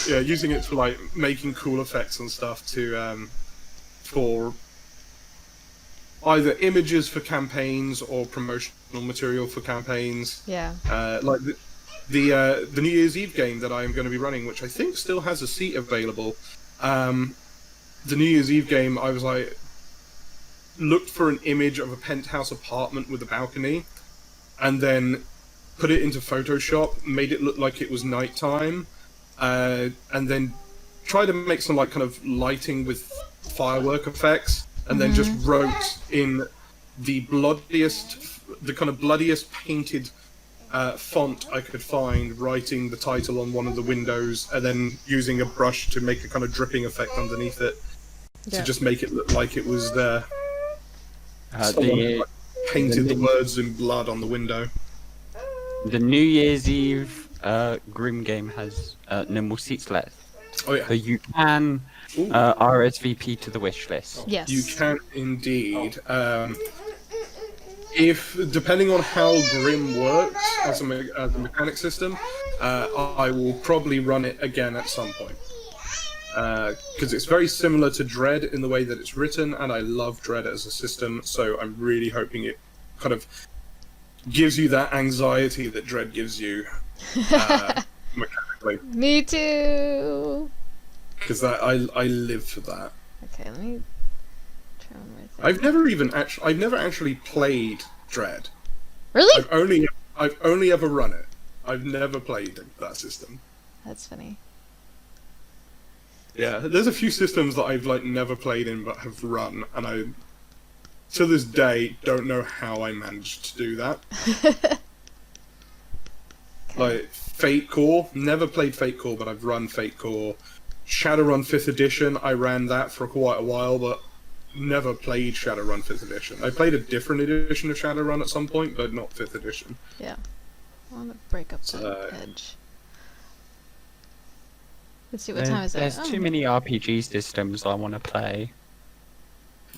Speaker 1: Yeah, using it for like making cool effects and stuff to for either images for campaigns or promotional material for campaigns.
Speaker 2: Yeah.
Speaker 1: Like the New Year's Eve game that I am going to be running, which I think still has a seat available. The New Year's Eve game, I was like, looked for an image of a penthouse apartment with a balcony, and then put it into Photoshop, made it look like it was nighttime, and then tried to make some like kind of lighting with firework effects, and then just wrote in the kind of bloodiest painted font I could find, writing the title on one of the windows, and then using a brush to make a kind of dripping effect underneath it to just make it look like it was there. Someone painted the words in blood on the window.
Speaker 3: The New Year's Eve Grim game has no more seats left.
Speaker 1: Oh yeah,
Speaker 3: So you can RSVP to the wish list.
Speaker 2: Yes.
Speaker 1: you can indeed. If depending on how Grim works as a mechanic system, I will probably run it again at some point. Because it's very similar to Dread in the way that it's written, and I love Dread as a system, so I'm really hoping it kind of gives you that anxiety that Dread gives you mechanically.
Speaker 2: Me too.
Speaker 1: Because I live for that.
Speaker 2: Okay, let me try one more thing.
Speaker 1: I've never actually played Dread.
Speaker 2: Really?
Speaker 1: I've only ever run it. I've never played that system.
Speaker 2: That's funny.
Speaker 1: Yeah, there's a few systems that I've like never played in but have run, and I, to this day, don't know how I managed to do that. Like Fate Core, never played Fate Core, but I've run Fate Core. Shadowrun 5th Edition, I ran that for quite a while, but never played Shadowrun 5th Edition. I played a different edition of Shadowrun at some point, but not 5th Edition.
Speaker 2: Yeah. I want to break up the edge. Let's see, what time is it?
Speaker 3: There's too many RPG systems I want to play.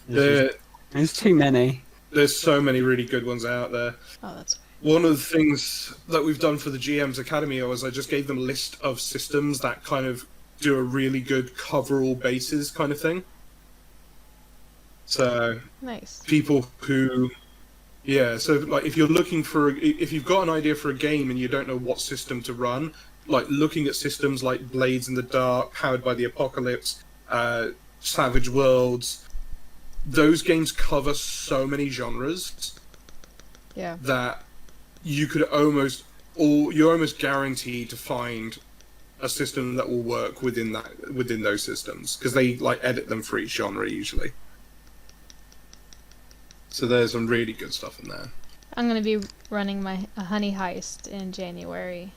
Speaker 1: There's
Speaker 3: Too many.
Speaker 1: There's so many really good ones out there.
Speaker 2: Oh, that's
Speaker 1: One of the things that we've done for the GM's Academy was I just gave them a list of systems that kind of do a really good cover-all bases kind of thing. So
Speaker 2: nice.
Speaker 1: people who, yeah, so like if you're looking for, if you've got an idea for a game and you don't know what system to run, like looking at systems like Blades in the Dark, Powered by the Apocalypse, Savage Worlds, those games cover so many genres
Speaker 2: Yeah.
Speaker 1: that you're almost guaranteed to find a system that will work within those systems, because they like edit them for each genre usually. So there's some really good stuff in there.
Speaker 2: I'm gonna be running a honey heist in January.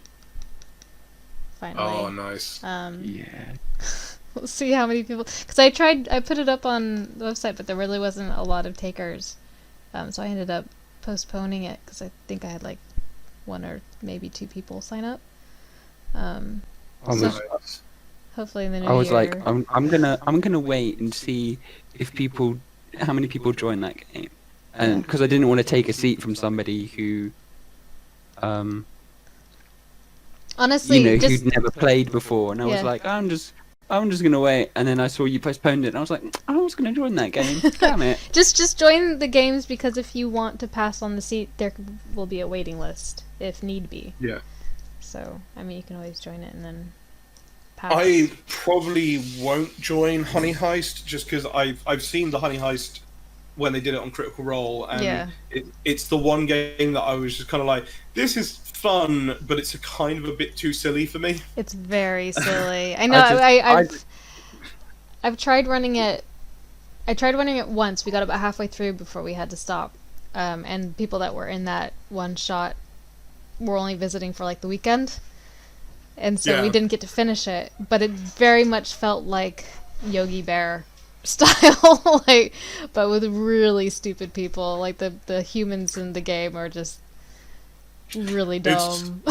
Speaker 2: Finally.
Speaker 1: Oh, nice.
Speaker 3: Yeah.
Speaker 2: We'll see how many people. Because I put it up on the website, but there really wasn't a lot of takers. So I ended up postponing it because I think I had like 1 or maybe 2 people sign up. So hopefully in the new year.
Speaker 3: I was like, I'm gonna wait and see how many people join that game, and because I didn't want to take a seat from somebody who,
Speaker 2: honestly,
Speaker 3: who'd never played before, and I was like, I'm just gonna wait, and then I saw you postponed it, and I was like, I was gonna join that game. Damn it!
Speaker 2: just join the games, because if you want to pass on the seat, there will be a waiting list if need be.
Speaker 1: Yeah.
Speaker 2: So I mean, you can always join it and then pass.
Speaker 1: I probably won't join Honey Heist just because I've seen the Honey Heist when they did it on Critical Role, and it's the one game that I was just kind of like, this is fun, but it's kind of a bit too silly for me.
Speaker 2: It's very silly. I know. I've tried running it. I tried running it once. We got about halfway through before we had to stop. And people that were in that one shot were only visiting for like the weekend, and so we didn't get to finish it. But it very much felt like Yogi Bear style, like, but with really stupid people. Like the humans in the game are just really dumb.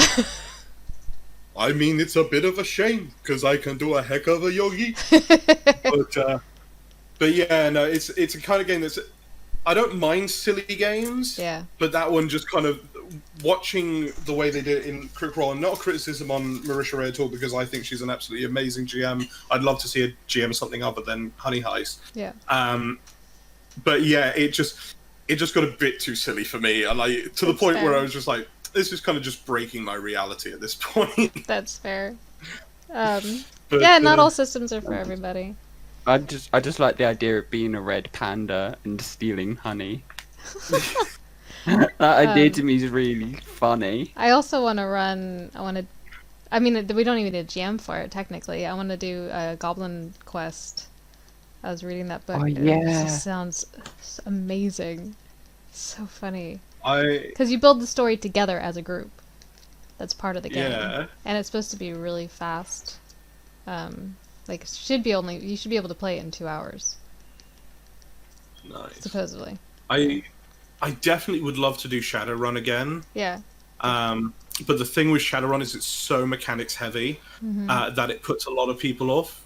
Speaker 1: I mean, it's a bit of a shame because I can do a heck of a yogi, but But yeah, no, it's a kind of game that's. I don't mind silly games.
Speaker 2: Yeah.
Speaker 1: But that one just kind of watching the way they did it in Critical Role, and not a criticism on Marisha Ray at all, because I think she's an absolutely amazing GM. I'd love to see a GM something other than Honey Heist.
Speaker 2: Yeah.
Speaker 1: But yeah, it just got a bit too silly for me, and to the point where I was just like, this is kind of just breaking my reality at this point.
Speaker 2: That's fair.
Speaker 1: But,
Speaker 2: Yeah, not all systems are for everybody.
Speaker 3: I just like the idea of being a red panda and stealing honey. That idea to me is really funny.
Speaker 2: I also want to run. I mean, we don't even need a GM for it technically. I want to do a Goblin Quest. I was reading that book.
Speaker 3: Oh,
Speaker 2: It
Speaker 3: yeah.
Speaker 2: just sounds amazing. So funny.
Speaker 1: I
Speaker 2: Because you build the story together as a group. That's part of the game.
Speaker 1: Yeah.
Speaker 2: And it's supposed to be really fast. Like you should be able to play it in 2 hours,
Speaker 1: nice.
Speaker 2: supposedly.
Speaker 1: I definitely would love to do Shadowrun again.
Speaker 2: Yeah.
Speaker 1: But the thing with Shadowrun is it's so mechanics heavy that it puts a lot of people off.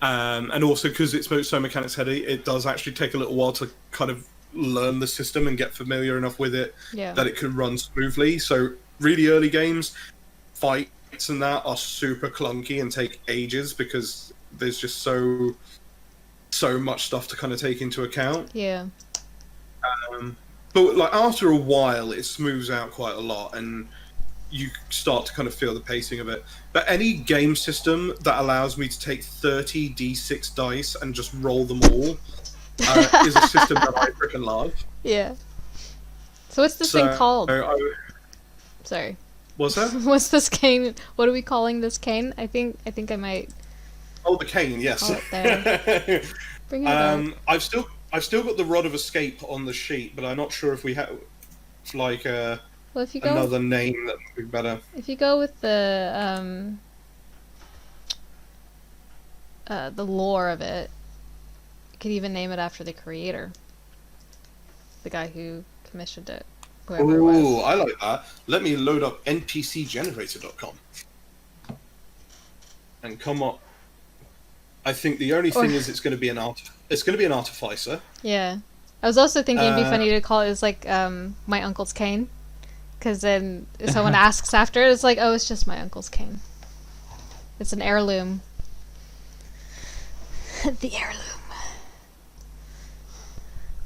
Speaker 1: And also because it's so mechanics heavy, it does actually take a little while to kind of learn the system and get familiar enough with it that it can run smoothly. So really early games, fights and that are super clunky and take ages because there's just so much stuff to kind of take into account.
Speaker 2: Yeah.
Speaker 1: But like after a while, it smooths out quite a lot, and you start to kind of feel the pacing of it. But any game system that allows me to take 30 d6 dice and just roll them all is a system that I freaking love.
Speaker 2: Yeah. So what's this thing called? Sorry.
Speaker 1: What's that?
Speaker 2: What's this cane? What are we calling this cane? I think I might
Speaker 1: Oh, the cane. Yes.
Speaker 2: call it there. Bring it back.
Speaker 1: I've still got the Rod of Escape on the sheet, but I'm not sure if we have like
Speaker 2: Well, if you go
Speaker 1: another name that would be better.
Speaker 2: If you go with the lore of it, you could even name it after the creator, the guy who commissioned it, whoever it
Speaker 1: Ooh,
Speaker 2: was.
Speaker 1: I like that. Let me load up npcgenerator.com and come up. I think the only thing is it's going to be an artificer.
Speaker 2: Yeah, I was also thinking it'd be funny to call it as like my uncle's cane, because then if someone asks after it, it's like, oh, it's just my uncle's cane. It's an heirloom. The heirloom.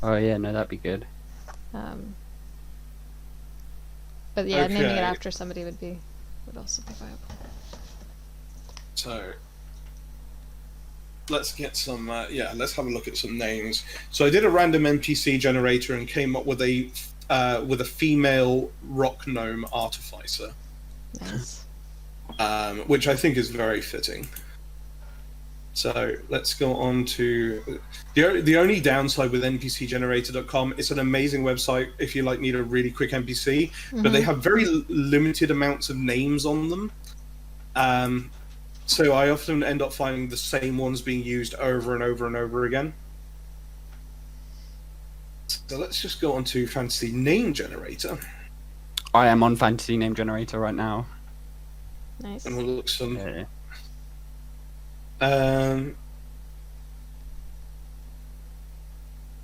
Speaker 3: Oh yeah, no, that'd be good.
Speaker 2: But yeah, naming it
Speaker 1: Okay.
Speaker 2: after somebody would also be viable.
Speaker 1: So let's get some. Let's have a look at some names. So I did a random NPC generator and came up with a female rock gnome artificer,
Speaker 2: Nice.
Speaker 1: which I think is very fitting. So let's go on to the only downside with npcgenerator.com. It's an amazing website if you need a really quick NPC, but they have very limited amounts of names on them. So I often end up finding the same ones being used over and over and over again. So let's just go on to Fantasy Name Generator.
Speaker 3: I am on Fantasy Name Generator right now.
Speaker 2: Nice.
Speaker 1: And we'll look some.
Speaker 3: Yeah.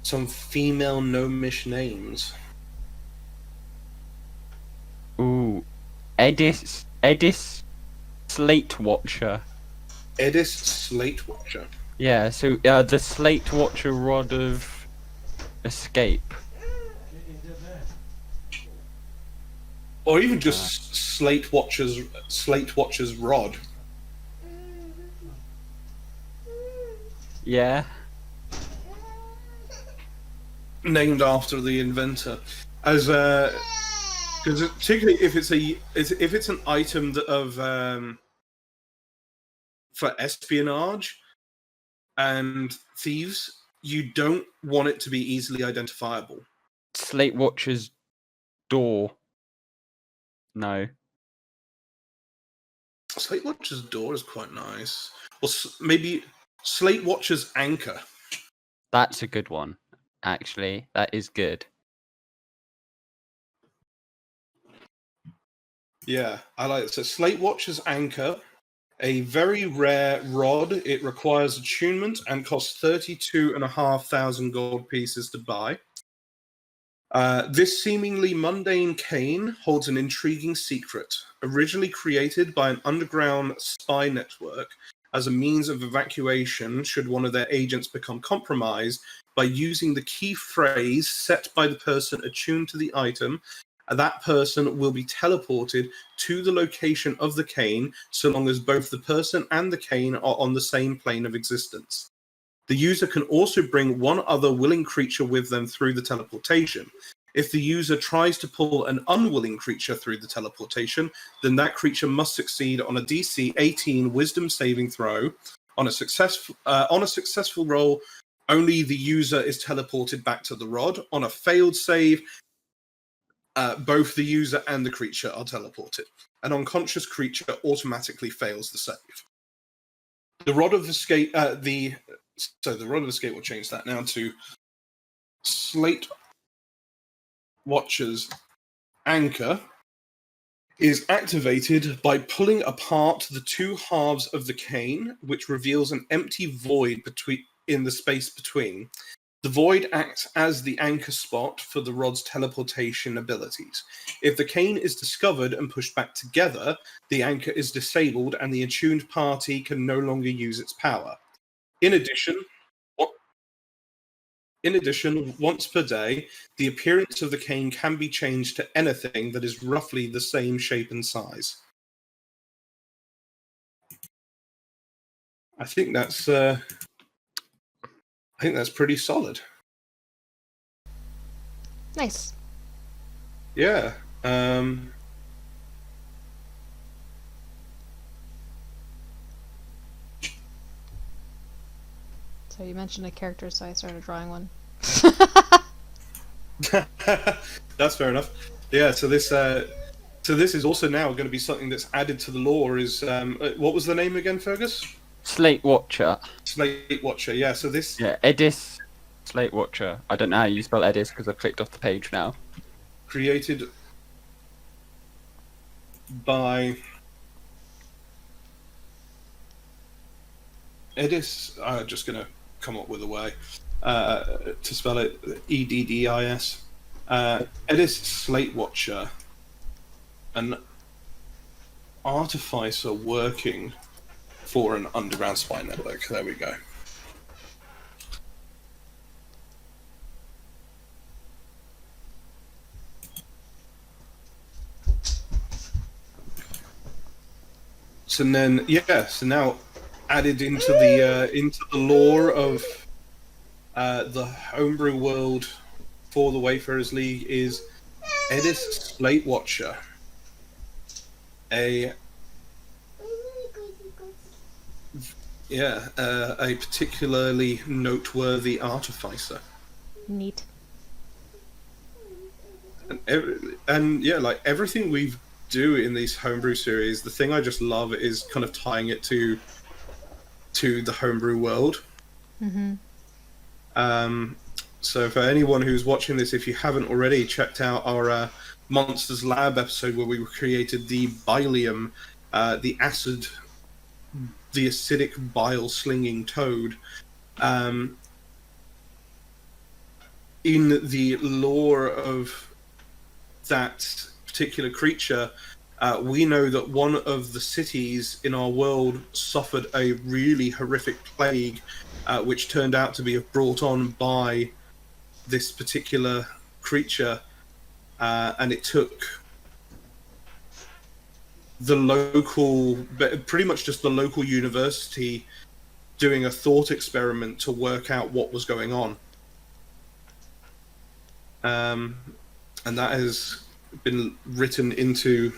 Speaker 1: Some female gnomish names.
Speaker 3: Ooh, Edis Slate Watcher.
Speaker 1: Edis Slate Watcher.
Speaker 3: Yeah, so the Slate Watcher Rod of Escape.
Speaker 1: Or even just Slate Watcher's Rod.
Speaker 3: Yeah.
Speaker 1: Named after the inventor, as because particularly if it's an item for espionage and thieves, you don't want it to be easily identifiable.
Speaker 3: Slate Watcher's Door. No.
Speaker 1: Slate Watcher's Door is quite nice. Or maybe Slate Watcher's Anchor.
Speaker 3: That's a good one, actually. That is good.
Speaker 1: Yeah, I like it. So Slate Watcher's Anchor, A very rare rod. It requires attunement and costs 32,500 gold pieces to buy. This seemingly mundane cane holds an intriguing secret. Originally created by an underground spy network as a means of evacuation should one of their agents become compromised, by using the key phrase set by the person attuned to the item, that person will be teleported to the location of the cane so long as both the person and the cane are on the same plane of existence. The user can also bring one other willing creature with them through the teleportation. If the user tries to pull an unwilling creature through the teleportation, then that creature must succeed on a DC 18 Wisdom saving throw. On a successful roll, only the user is teleported back to the rod. On a failed save, both the user and the creature are teleported. An unconscious creature automatically fails the save. The rod of escape, the rod of escape will change that now to Slate Watcher's anchor is activated by pulling apart the two halves of the cane, which reveals an empty void in the space between. The void acts as the anchor spot for the rod's teleportation abilities. If the cane is discovered and pushed back together, the anchor is disabled and the attuned party can no longer use its power. In addition, once per day, the appearance of the cane can be changed to anything that is roughly the same shape and size. I think that's pretty solid.
Speaker 2: Nice.
Speaker 1: Yeah.
Speaker 2: So you mentioned a character, so I started drawing one.
Speaker 1: That's fair enough. Yeah. So this is also now going to be something that's added to the lore. Is what was the name again, Feargus?
Speaker 3: Slate Watcher.
Speaker 1: Slate Watcher. Yeah. So this.
Speaker 3: Yeah, Edis. Slate Watcher. I don't know how you spell Edis because I've clicked off the page now.
Speaker 1: Created by Edis. I'm just going to come up with a way to spell it. Eddis. Edis Slate Watcher, an artificer working for an underground spy network. There we go. So then, so now added into the lore of the Homebrew world for the Wayfarers League is Edis Slate Watcher, a particularly noteworthy artificer.
Speaker 2: Neat.
Speaker 1: And like everything we do in these Homebrew series, the thing I just love is kind of tying it to the Homebrew world.
Speaker 2: Mm-hmm.
Speaker 1: So for anyone who's watching this, if you haven't already checked out our Monsters Lab episode where we created the Bilium, the acidic bile slinging toad, in the lore of that particular creature, we know that one of the cities in our world suffered a really horrific plague, which turned out to be brought on by this particular creature, and it took pretty much just the local university doing a thought experiment to work out what was going on. And that has been written into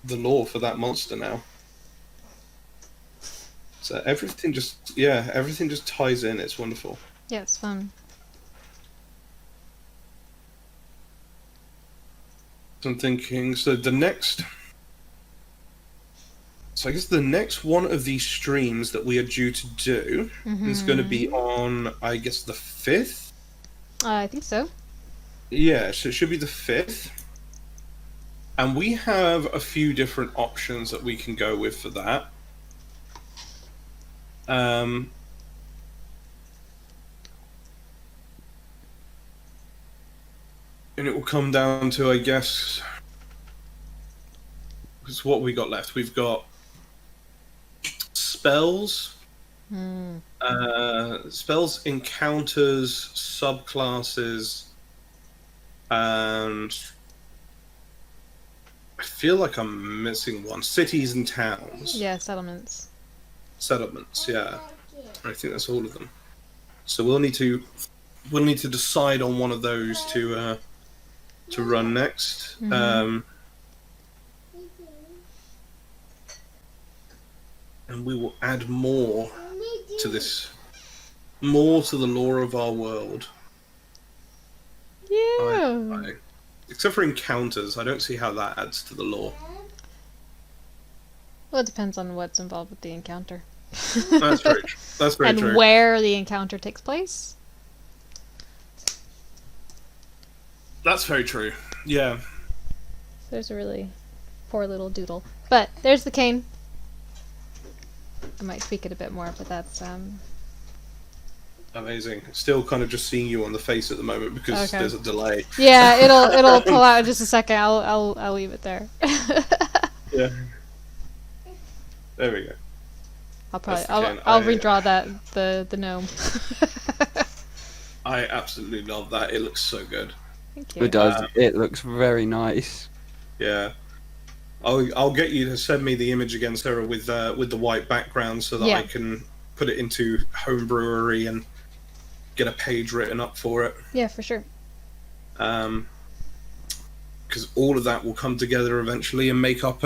Speaker 1: the lore for that monster now. So everything just ties in. It's wonderful.
Speaker 2: Yeah, it's fun.
Speaker 1: So I'm thinking, I guess the next one of these streams that we are due to do is going to be on, I guess, the 5th?
Speaker 2: I think so.
Speaker 1: Yeah, so it should be the 5th. And we have a few different options that we can go with for that. Um, and it will come down to, I guess, because what we got left, we've got spells, spells, encounters, subclasses, and I feel like I'm missing one. Cities and towns.
Speaker 2: Yeah, settlements.
Speaker 1: Settlements, yeah. I think that's all of them. So we'll need to decide on one of those to run next. And we will add more to this, more to the lore of our world.
Speaker 2: Yeah.
Speaker 1: Except for encounters, I don't see how that adds to the lore.
Speaker 2: Well, it depends on what's involved with the encounter.
Speaker 1: That's very true. That's very
Speaker 2: and
Speaker 1: true.
Speaker 2: where the encounter takes place.
Speaker 1: That's very true. Yeah.
Speaker 2: There's a really poor little doodle. But there's the cane. I might tweak it a bit more, but that's
Speaker 1: Amazing. Still kind of just seeing you on the face at the moment because
Speaker 2: Okay.
Speaker 1: there's a delay.
Speaker 2: Yeah, it'll pull out in just a second. I'll leave it there.
Speaker 1: Yeah. There we go.
Speaker 2: I'll probably
Speaker 1: That's the cane.
Speaker 2: I'll redraw the gnome.
Speaker 1: I absolutely love that. It looks so good.
Speaker 2: Thank you.
Speaker 3: It does. It looks very nice.
Speaker 1: Yeah. I'll get you to send me the image again, Sarah, with the white background so that
Speaker 2: Yeah.
Speaker 1: I can put it into Homebrewery and get a page written up for it.
Speaker 2: Yeah, for sure.
Speaker 1: Because all of that will come together eventually and make up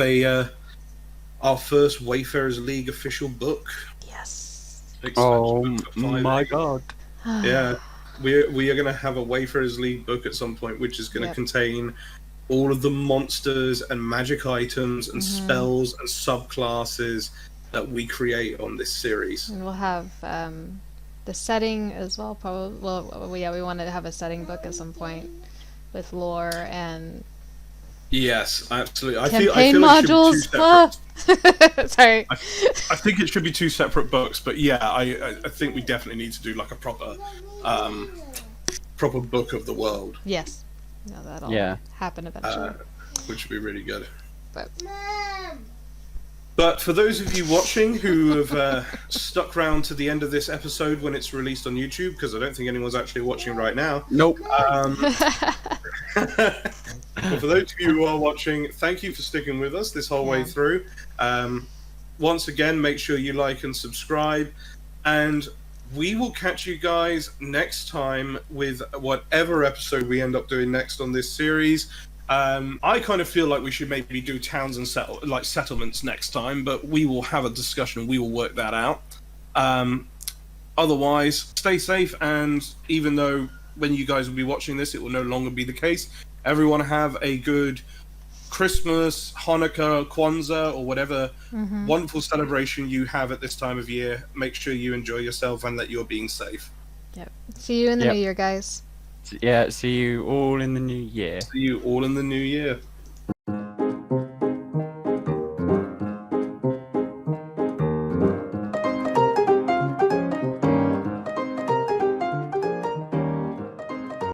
Speaker 1: our first Wayfarers League official book.
Speaker 2: Yes.
Speaker 3: Oh
Speaker 1: Expansion book for
Speaker 3: my
Speaker 1: 5e.
Speaker 3: god.
Speaker 1: Yeah, we are going to have a Wayfarers League book at some point, which is going to
Speaker 2: Yep.
Speaker 1: contain all of the monsters and magic items and spells and subclasses that we create on this series.
Speaker 2: And we'll have the setting as well. Probably. Well, yeah, we wanted to have a setting book at some point with lore and
Speaker 1: Yes, absolutely. I
Speaker 2: campaign
Speaker 1: feel it should be two
Speaker 2: modules.
Speaker 1: separate.
Speaker 2: Ah! Sorry.
Speaker 1: I think it should be two separate books, but yeah, I think we definitely need to do like a proper book of the world,
Speaker 2: Yes. No, that'll
Speaker 3: Yeah.
Speaker 2: happen eventually.
Speaker 1: which would be really good.
Speaker 4: Mom.
Speaker 1: But for those of you watching who have stuck around to the end of this episode when it's released on YouTube, because I don't think anyone's actually watching right now.
Speaker 3: Nope.
Speaker 1: But for those of you who are watching, thank you for sticking with us this whole way
Speaker 2: Yeah.
Speaker 1: through. Once again, make sure you like and subscribe, and we will catch you guys next time with whatever episode we end up doing next on this series. I kind of feel like we should maybe do towns and settlements next time, but we will have a discussion. We will work that out. Otherwise, stay safe, and even though when you guys will be watching this, it will no longer be the case, everyone have a good Christmas, Hanukkah, Kwanzaa, or whatever wonderful celebration you have at this time of year. Make sure you enjoy yourself and that you're being safe.
Speaker 2: Yep. See you in the
Speaker 3: Yep.
Speaker 2: new year, guys.
Speaker 3: Yeah, see you all in the new year.
Speaker 1: See you all in the new year.